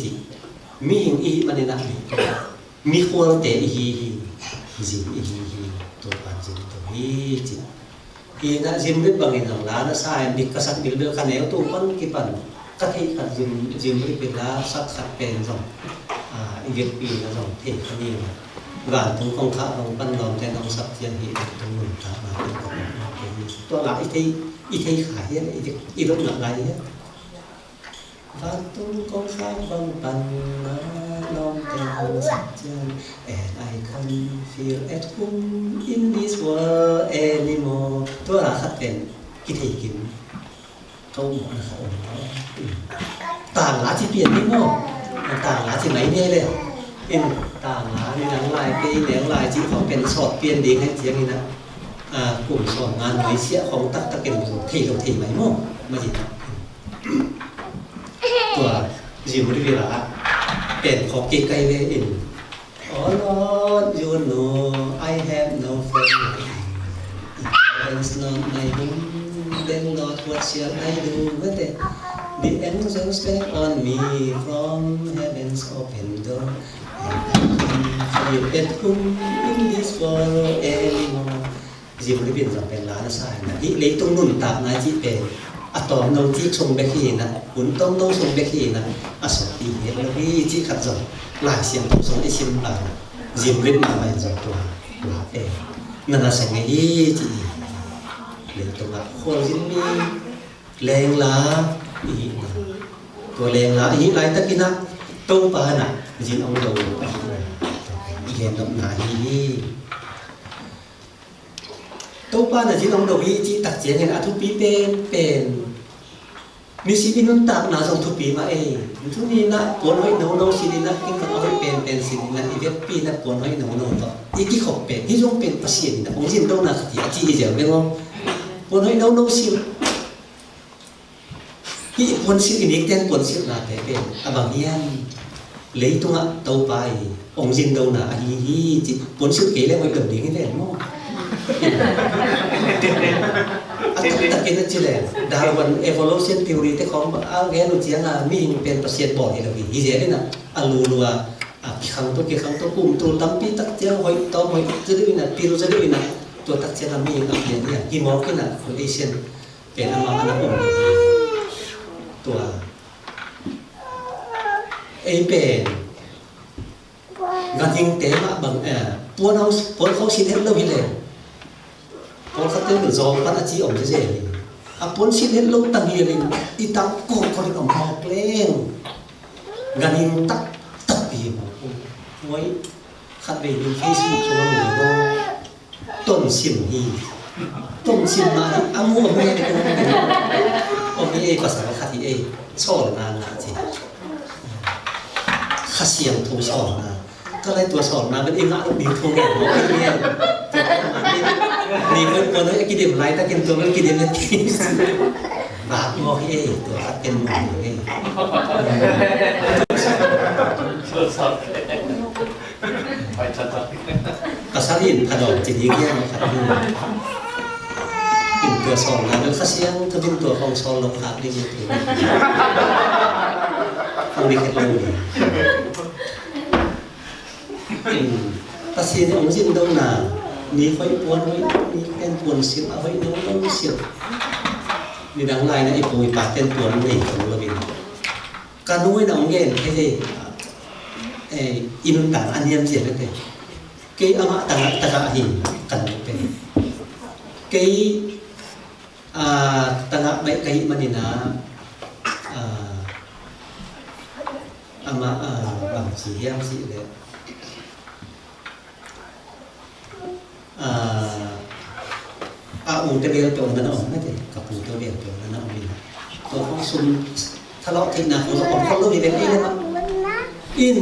ji mi hing i ma ne na mi khol te hi zin hi to pa zin thì đã dìm biết bằng hình rằng lá nó sai bị các sắc bị đưa khăn néo tu vẫn cái phần các thị khăn dìm biết việc lá sắc bền dòng việc gì là dòng thể khăn nhiều và chúng không khá bằng văn lòng trên ông sắc thiên hiện trong mình cả mà tôi có tôi lại ít thấy khải hết ít lúc là lại hết và tôi có khá bằng bằng long trên ông sắc thiên and I can't feel at home in this world anymore ตัวละคัดเป็นกิธีกินเขาหมดเขาต่างหลาที่เปลี่ยนไม่งอกต่างหลาที่ไหนเนี่ยเลยเอ็นต่างหลาในหนังลายปีเหนียวลายที่เขาเป็นสอดเปลี่ยนดีให้เสียงนี่นะกลุ่มสอนงานหน่วยเสียของตักตะเก็นที่เราที่ไหนงอกมาจิตัวจิมริเวลาเป็นของเกไกเวอินOh Lord, you know I have no friend. If heaven's not my home, then Lord, what shall I do with it? The angels beg on me from heaven's open door, and I can't feel at home in this world anymore. จิมริบินจะเป็นล้านสายนะที่เล็กตรงนุ่นตากนะที่เป็นอะตอมนงที่ชงเบคีนะหุ่นต้มนงชงเบคีนะอสตีเฮลวีที่ขัดจงหลายเสียงตรงสองไอชิมหลาย จิมริดมาไม่จากตัวเองนั่นน่ะสิ่งที่จีหรือตัวคนจิมมีแรงล้าอีตัวแรงล้าอีไรตะกินะตู้ปาน่ะจิมเอาดูเห็นดอกหนาอีตู้ปาน่ะจิมเอาดูอีจีตักเจียนเห็นอาทุปีเป็นมีสิ่งนั้นตามนาส่งทุปีมาเองทุกนี้นะปนไว้โน้สิ่งนี้นะกินกับเอาไว้เป็นสิ่งนั้นอีเว็บปีนะปนไว้โน้ต่ออีกที่เขาเป็นที่ต้องเป็นประสิทธิ์นะองค์จินต้องนะที่อาจีเดียวเรียกว่าปนไว้โน้สิ่งที่ปนสิ่งนี้เต้นปนสิ่งนั้นเป็นบางอย่างเลยตัวเต้าไปองค์จินต้องนะอีที่ปนสิ่งเกล้ไว้เดิมดีกันเลยมั้งแต่กินนั่นจีเลยดาร์วัน evolution theory ที่เขาเอาแกรู้จังอ่ะมีเป็นประสิทธิ์บอกให้เราดีอีเจนี่นะอาลูลัวขังตัวเกี่ยขังตัวกุมตัวตั้มปีตักเจ้าหอยตัวหอยจะได้นะปีรู้จะได้นะตัวตักเจ้ามีกับอย่างนี้ฮิมอกินะคนเอเชียนเป็นอามาอันนั้นผมตัวเอเป็นงานยิงเตะมาบางปวนเขาชิ้นเห็นเรื่องนี้เลยพอเขาเต้นหรือซองพันอาชีพออกเฉยๆปนชิ้นเห็นลูกตั้งเฮียเลยอีตั้งกองคนออกมาเกล้งงานยิงตักปีมาไว้ขัดไปดูเฟซบุ๊กส่วนหนึ่งก็ต้นซิมฮีต้นซิมมาอ้ำหัวแม่เนี่ยก็มีภาษาขัดที่ชอบนานนะจีข้าเสียงทูสอนนะก็เลยตัวสอนมาเป็นเองนะดีทูเนี่ยบอกไม่เนี่ยนี่คนนั้นกินเดียมไรแต่กินตัวนั้นกินเดียมนั่นกินบาปงอเฮ้ตัวขัดเป็นหมันเฮ้กษัตริย์ผดจิตยิ่งแย่นะครับกินตัวสองแล้วข้าเสียงถ้าเป็นตัวของซองลงขาดีจริงๆฟังดีแค่ลงภาษีองค์จินดงนานี่ค่อยปวนไว้นี่เป็นปวนเสียเอาไว้น้องต้องเสียมีดังไรนะไอ้ปุยปากเป็นปวนนี่ของเราเป็นการนู้นน้องเงี้ยอินุต่างอันเยี่ยมเสียเลยเกย์อามาต่างตะกะหินกันเป็นเกย์ต่างใบเกย์มันนี่นะอามาบางสีเยี่ยมสีเลยอูเตเบียตัวนั้นออกไม่ใช่กับอูเตเบียตัวนั้นออกนี่ตัวของซุนทะเลาะทิ้งนะของเราเขารู้ดีเป็นนี่นะอิน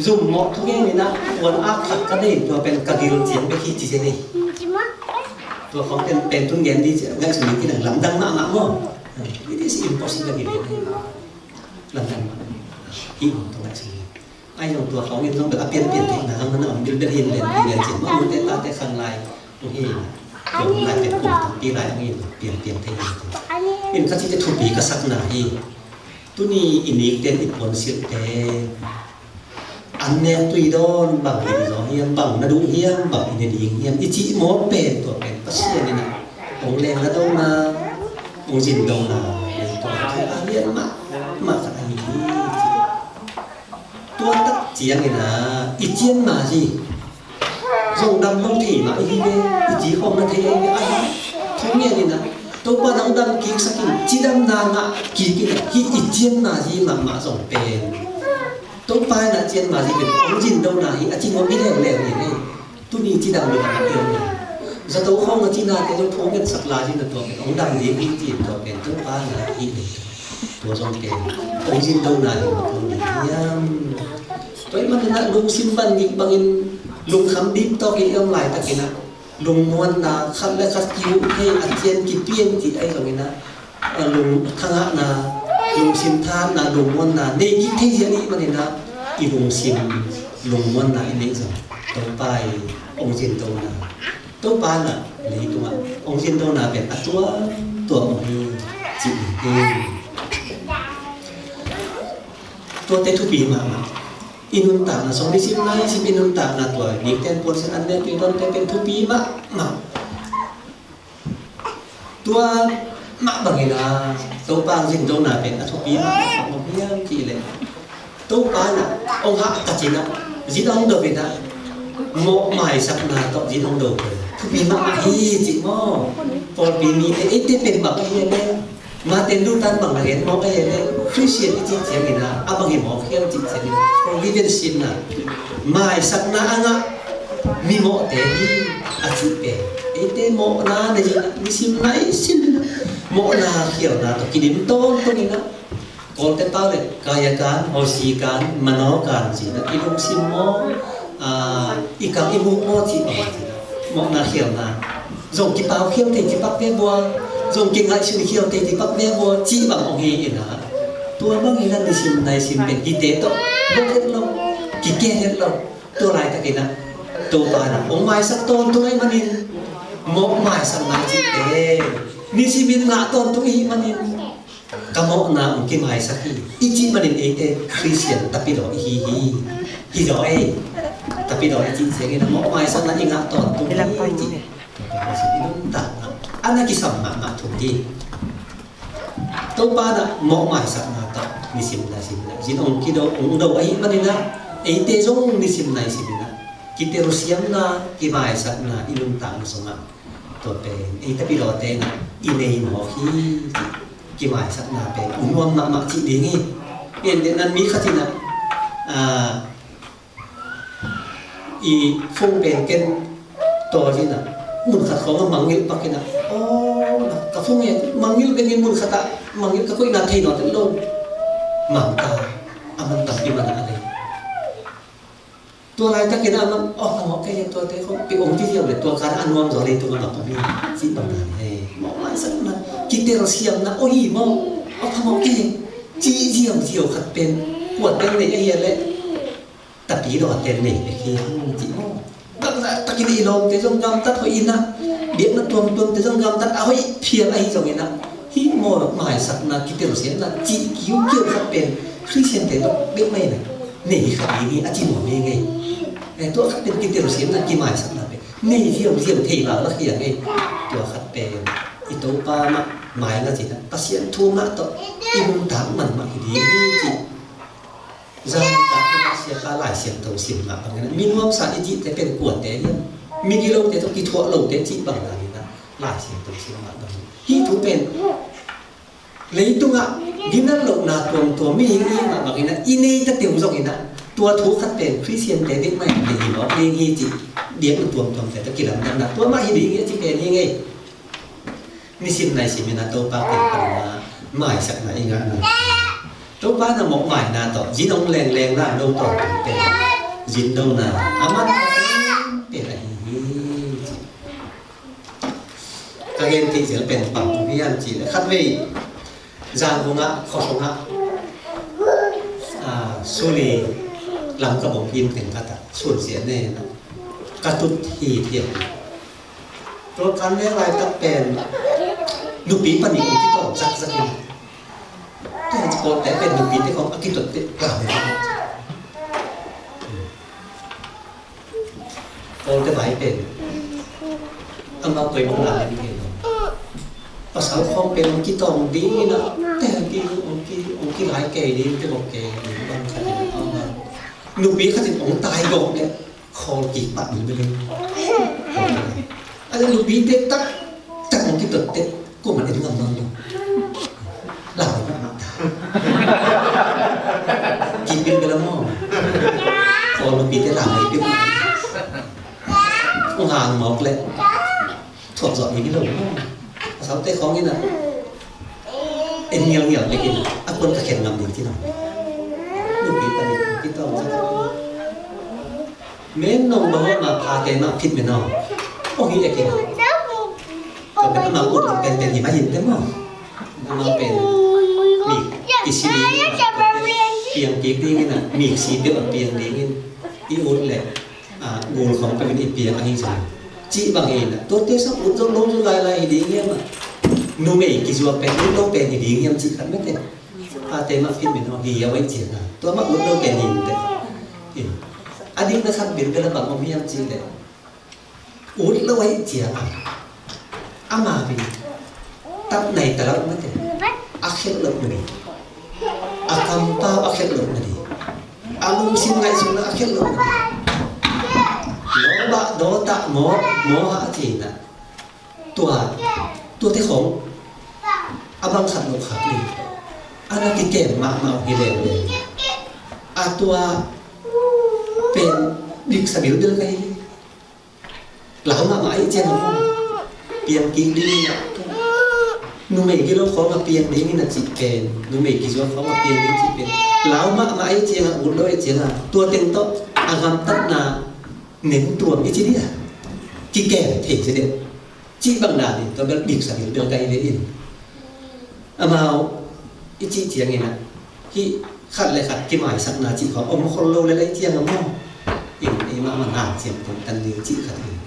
ซุ่มหมดทุกอย่างนี่นะวันอาขัดกันนี่ตัวเป็นกระดิ่งเสียงไปขี้จีเจนี่ตัวของเป็นทุนเย็นดีงั้นสมัยที่หนึ่งลำดังมากมั้งนี่ที่สิ่ง impossible นี่ลำดังมากอินตัวนั้นสิไอ้ของตัวเขาเนี่ยต้องแบบเปลี่ยนทิ้งนะมันเอาดินเรียนเสียงว่ามันแต่ตาแต่ข้างในตรงนี้เดี๋ยวลายเป็นกลุ่มปีลายตรงนี้เปลี่ยนเทนอินก็ที่จะถูกปีกษัตริย์หนาอีตัวนี้อินอีกเด่นอีกผลเสียแต่อันเนี้ยตุยโดนบางอินสองเฮียมบางนาดูเฮียมบางอินดีเฮียมอิจิโมเป็นตัวเป็นปัสเซียนี่นะองแรงแล้วต้องมาองจินดงนาตัวที่อาเลียนมาขนาดนี้ตัวตักเจียงนี่นะอีเจียนมาสิส่งดำลงที่มาอีเนี่ยอีจีของนั่นเองไอ้ทั้งเนี่ยนี่นะตัวปนังดำกิ๊กสักจีดำนางะกิ๊กเนี่ยที่อีเจียนมาสิมาส่งเป็นตัวปลายน่ะเจียนมาสิเป็นองจินดงนาอีอาจิงว่าพี่เลี้ยงนี่นี่ตัวนี้จีดำเลยนะเดียวนะจะตัวห้องจีน่าแต่ตัวท้องเป็นสักลายที่ตัวเป็นองดำดีพี่จีตัวเป็นตัวปลายน่ะอีตัวส่งเป็นองจินดงนาอีตัวนี้ตัวมันนะลุงซิมบันอีกบางอินลุงคำดิบต่อกี่ยังไหลตะกี้นะลุงนวลนะคัดและคัดคิวให้อาเจียนกี่เปี้ยนกี่ไอ้ตรงนี้นะลุงทั้งนะลุงซิมท่านนะลุงนวลนะในกี่ที่เจนี่มันนะอีลุงซิมลุงนวลนะอันนี้สิต่อไปองค์จินโตนะต่อไปน่ะนี่ตัวองค์จินโตนะเป็นตัวองค์นี้จิตตัวเตทุปีมาinun tak na so disim na sim inun tak na tua ni ten pon sen ande pinron te pen tupi ma tua ma bangina to pang jing do na pen atupi ma mo hiam ki le to pa na ong ha ka china ji dong do bina โมหมายสักนาต่อจีนองโดเลยทุกปีมาฮีจิโมพอปีนี้เอ๊ะที่เป็นแบบอะไรเนี่ยมาเต็นดูตันบางเรียนมองอะไรเนี่ยคริสเตียนจีเจียงนะอาบางทีมองเขี้ยวจีเจียงโปรวิเวนซินนะหมายสักนาอ่ะมีโมเตนีอาจิเปเอ๊ะที่โมนาเนี่ยจีนะมีสิมไหนสินนะโมนาเขี้ยวนะต่อกินต้นตรงนี้นะก่อนแต่เป้าเลยกายการโอสีการมโนการจีนะอีลุงสิมโมอีกคำอีมุกโมจีนะโมนาเขี้ยวนะส่งกี่เป้าเขี้ยวเตจิปักเบี้ยบัวส่งกิ่งไม้ชื่อเขี้ยวเตจิปักเบี้ยบัวจีบางองค์เองนะตัวบางทีนั่นดิสิมในสิมเป็นกิเตโตโลกเห็นลงกิเกเห็นลงตัวไรตะกี้นะตัวปานะองค์ไม้สักต้นตัวไอ้มันนินโมไม้สักนาจีเตนี่สิบินงาต้นตัวอีมันนินกำมองนาองค์กี่ไม้สักทีอีจีมันนินเอเตคริสเตียนแต่ปีดอกฮีดอกเอแต่ปีดอกไอจีเสียงนะโมไม้สักนาอีงาต้นตัวอีจีmasih diminta anak kisah mak tundi tu pada mau masak nata misim jin ong kido ong do ai manina ai te zong misim nai simina kita rusiam na ki masak na ilum tang songa to pe ai tapi lo te na inei mo hi ki masak na pe unwam mak chi dingi yen den nan mi khatina i phong ben ken to jina mun khat ko mangil pakina ka phong ye mangil ben mun khata mangil ka ko ina thei no te lo mang ta aman ta pi mana aleตัวอะไรถ้าเกิดมันอ๋อหมอแค่ยังตัวเต้เขาไปองค์ที่เที่ยวเลยตัวการอันวมสอนเลยตัวหลับตัวนี้สิบางนาเนี่ยหมอมันสักมันกินเตอร์เซียมนะโอ้ยหมอเอาทำหมอแค่จีเที่ยวขัดเป็นปวดเป็นเนี่ยไอ้เหี้ยเลยแต่ปีดอกเต็นเนี่ยไอ้ขี้จีหมอตะกี้นี่ลมแต่จงกำตัดเขาอินนะเดี๋ยวมันตัวแต่จงกำตัดเอาให้เพียงไอ้ตรงนี้นะฮิโมหมายสักนะกินเตอร์เซียมนะจีคิ้วเกี่ยวขัดเป็นคริสเตียนแต่ต้องเด็กไม่เนี่ยนี่ขัดนี้อาจีหมอนี่ไงตัวขัดเป็นกินเตอร์เซียมนะกี่หมายสักนะเป็นนี่เที่ยวที่หลังแล้วคืออย่างไงตัวขัดเป็นอีตัวปลาหมายละจีนะปัสยันทุ่มละต่ออีมุนถามมันมาดีนี่จีจางจากที่เสียค่าหลายเสียงตัวเสียงมาบางอย่างมีนวมสารอีจีแต่เป็นกวดแต่ยังมีกิโลแต่ต้องกี่ทั่วโลกแต่จีบางอย่างนี้นะหลายเสียงตัวเสียงมาบางอย่างที่ถูกเป็นเลยตัวอ่ะดินนั่นโลกนาตัวไม่ยิงนี่มาบางอย่างอีนี่จะเตียวจงอีนะตัวทุกขัดเป็นคริสเตียนแต่เด็กไม่ได้ยินว่าเลี้ยงฮีจิเลี้ยงมันตัวแต่ตะกี้หลังนั้นนะตัวไม่ฮีดีเงี้ยจีเป็นยังไงมีสิ่งไหนสิ่งนั้นตัวปากเป็นปัญหาหมายสักไหนงานนั้นตัวบ้านน่ะมองหมายนาต่อยินองแรงน่ะโดนต่อเป็นยินโดนน่ะอามันเป็นอะไรก็เห็นที่จะเป็นปังพิยันจีคัดไว้จางหงะขอหงะสุรีหลังกระบอกพิมพ์ถึงกระตัดส่วนเสียแน่นะกระตุ้นทีเทียมตัวการเรียกอะไรตั้งเป็นลูกปีปนิกที่ต้องสักแต่จะโกนแต่เป็นลูกปีที่เขาคิดตัวเด็กกล่าวเลยโกนจะหมายเป็นต้องเอาไปมองหลายนี่เองภาษาคงเป็นคิดตองดีนะแต่กี่หลายแก่ดีจะบอกแก่บางครั้งเอามาลูกปีเขาจะองตายก่อนเนี่ยคอกี่ปัดไปเลยอาจจะลูกปีเด็กตักแต่ของที่ตัวเด็กก็มันเอ็นงำนอยู่หลังมันมาตายกินเป็นไปแล้วมั้งพอลูกปีได้หลังเลยเป็นห่างหมอกเลยถอดสอบอย่างนี้เลยภาษาเตะของนี่นะเอ็นเงียวเลยกินอ่ะคนกระเข็นนำดีที่นั่นลูกปีปนิที่ต้องเม้นนองบอกว่ามาพาเตมาพิษไปนองโอ้ยเด็กกินก็เป็นมาอุดเป็นหิมะหินได้มั้งมาเป็นมีอิสิลีเปียงปีกดีนี่นะมีสีเดียวกับเปียงดีนี่อีอุดเลยงูของเป็นอีเปียงอะไรสักจีบางเองนะตัวเตสักอุดต้องลงจุลายดีเงี้ยมั้งนุ่มเองกิจวัตรเป็นนุ่มต้องเป็นดีเงี้ยจีกันไม่เต็มพาเตมาพิษไปนองดีเอาไว้เจียนะตัวมาอุดต้องเป็นหินแต่อดีตนะครับเป็นกระบังของพี่ยามจีเลยอุดแล้วไว้เจียอ่ะอามาพี่ตั้งในแต่ละไม่เต็มอาเขตหลบนี่อาคำป้าอาเขตหลบนี่อารมณ์สิ่งไหนสิ่งนั้นอาเขตหลบนี่ บะโดตะโมหะจีน่ะตัวที่ของอบางสัตว์โลกขับนี่อันนั้นที่เก่งมากมาฮิเลเลยตัวเป็นดิกสมิลเดินไงหลังมาไอ้เจ้าเปียงกินดีนะนุ่มเอกกิโลเขามาเปียงดีนี่นะจิตเป็นนุ่มเอกกิโลเขามาเปียงดีจิตเป็นหลังมาไอ้เจ้าอุดด้วยไอ้เจ้าตัวเต็งโตอากามตัดนาเน้นตัวไอ้เจ้าเนี่ยกิแก่เท่เสียจีบางนาดิตัวเป็นดิกสมิลเดินไงเลยอินมาไอ้จีเจียงไงนะที่ขัดเลยขัดกี่หมายสักนาจีของอมคนโลเลยไอ้เจียงอะมั่งอินไอ้มามันหาเจียงผมตันยืนจีขัดเลย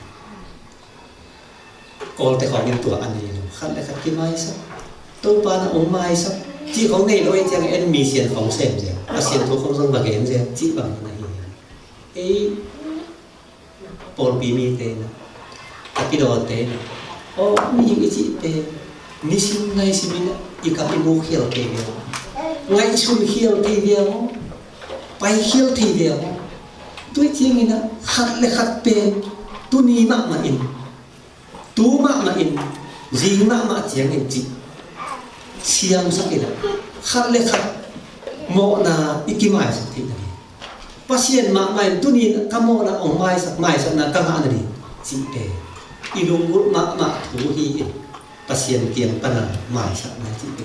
กอลแต่ของเป็นตัวอันนี้ขัดเลยขัดกี่หมายสักตัวปานะองไม้สักจีของในโลกเจียงเอ็นมีเสียงของเซมเจียงเสียงทุกคนต้องบางเห็นเจียงจีบางนาไอ้ปอลปีมีเตนะตะกี้โดนเตนะโอ้มีอยู่จีเตนิสิไงสิมินะอีกับอีโมเขียวเตเดียวไงชุนเขียวเตเดียวไปเขียวเตเดียวตัวจริงนี่นะขัดเลยขัดเป็นตัวนี้มากมาอินตัวมากมาอินยิงมากมาเจียงอินจีเชียงสักทีนะขัดเลยขัดโมนาอีกี่ไม้สักทีนะปัสเซียนมากมาอินตัวนี้ก็โมนาองไม้สักนะก็งานนี่จีเตอีลุงวุฒิมากถูฮีปัสเซียนเกียงปนาไม้สักนะจีเต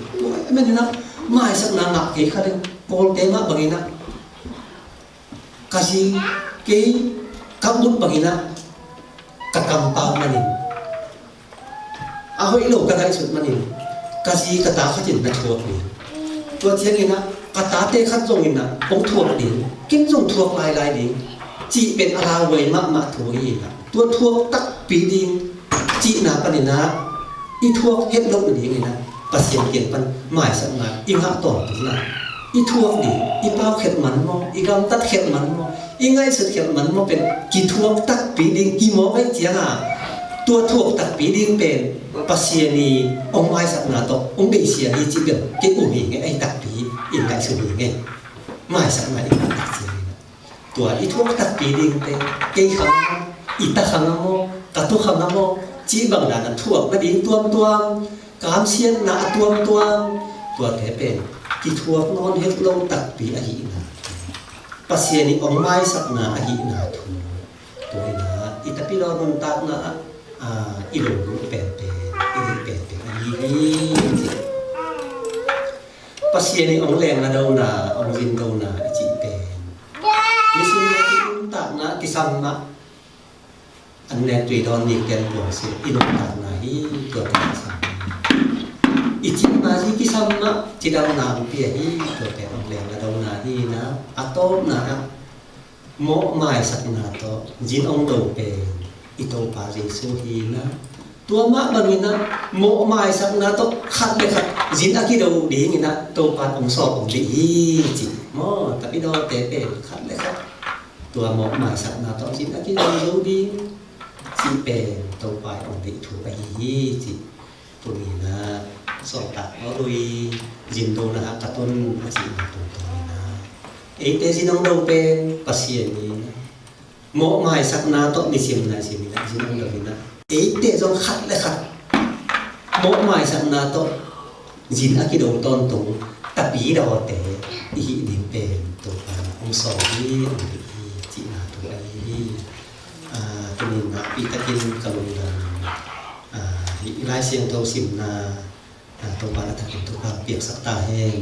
ไม่ได้นะไม้สักนะหนักเกี่ยขัดเลยโกลเตมากบางทีนะkasih ke kabut bagina kakampang manin ahoy lo kagai sut manin kasih kata khajin na thuak ni tua thian ina kata te khat jong ina ong thuak din kin jong thuak lai din chi pen ala wei ma thu hi na tua thuak tak pi ding chi na panina i thuak het lo ni ina pasien ken pan mai sa na inga ton tu naอีทั่วดิอีเป้าเข็ดมันมั้งอีกำตัดเข็ดมันมั้งอีง่ายสุดเข็ดมันมั้งเป็นกี่ทั่วตัดปีดิงกี่หมอไว้เจียงตัวทั่วตัดปีดิงเป็นปัสเซียนีองไม้สักนาโตองเบเซียนีจีเบียเก็บอุ่นไงไอ้ตัดปีอีง่ายสุดไงไม้สักนาอีตัดเซียนีตัวอีทั่วตัดปีดิงเป็นเกี่ยขังอีตาขังมั้งกระตุกขังมั้งจีบางด่านทั่วมาดิงตัวการเสียนหนาตัวแต่เป็นที่ทั่วนอนเฮ็ดลงตักปีอาหินาปัสเซียนี่องไม้สักนาอาหินาทูตัวนาอิตาปิโลนนตักนาอิโลรุเป็นอาหิปัสเซียนี่องแรงนาดาวนาองวินดาวนาจิเป็นมิสินาที่นตักนาที่สัมมาอันเนตุยดอนนี่เกนบวงเสียอิโลตักนาฮีตัวเป็นสัมอีจิตนาที่กิสัมมาจิดาวนาเปียฮีตัวแต่องแรงละดาวนาฮีนะอัตโตนะโมไม้สักนาโตจินองโตเป็นอิโตปาริสุฮีนะตัวมะมันนี่นะโมไม้สักนาโตขัดเลยขัดจินอากิโดดีนี่นะโตปาองสอบองดีจิโมแต่พี่โดเตเป็นขัดเลยขัดตัวโมไม้สักนาโตจินอากิโดดีจิเป็นโตปาองดีถูกไปฮีจิตัวนี้นะสอบตัดว่าลุยยินโดนะกระตุ้นอาชีพตัวนี้นะเอเตจินองโดเป็นปัสเซียนี้โมไม้สักนาโตมีเสียงนะจินองโดนะเอเตจงขัดเลยขัดโมไม้สักนาโตจินอากิโดตอนตรงตะปีดอเตอีดินเป็นตัวปาองสองที่องดีจินาตัวนี้ตัวนี้นะปีตะกินกะลุนะไล่เสียงโตสิมนาตัวปารัตถิตุภาพเปียกสักตาแห้ง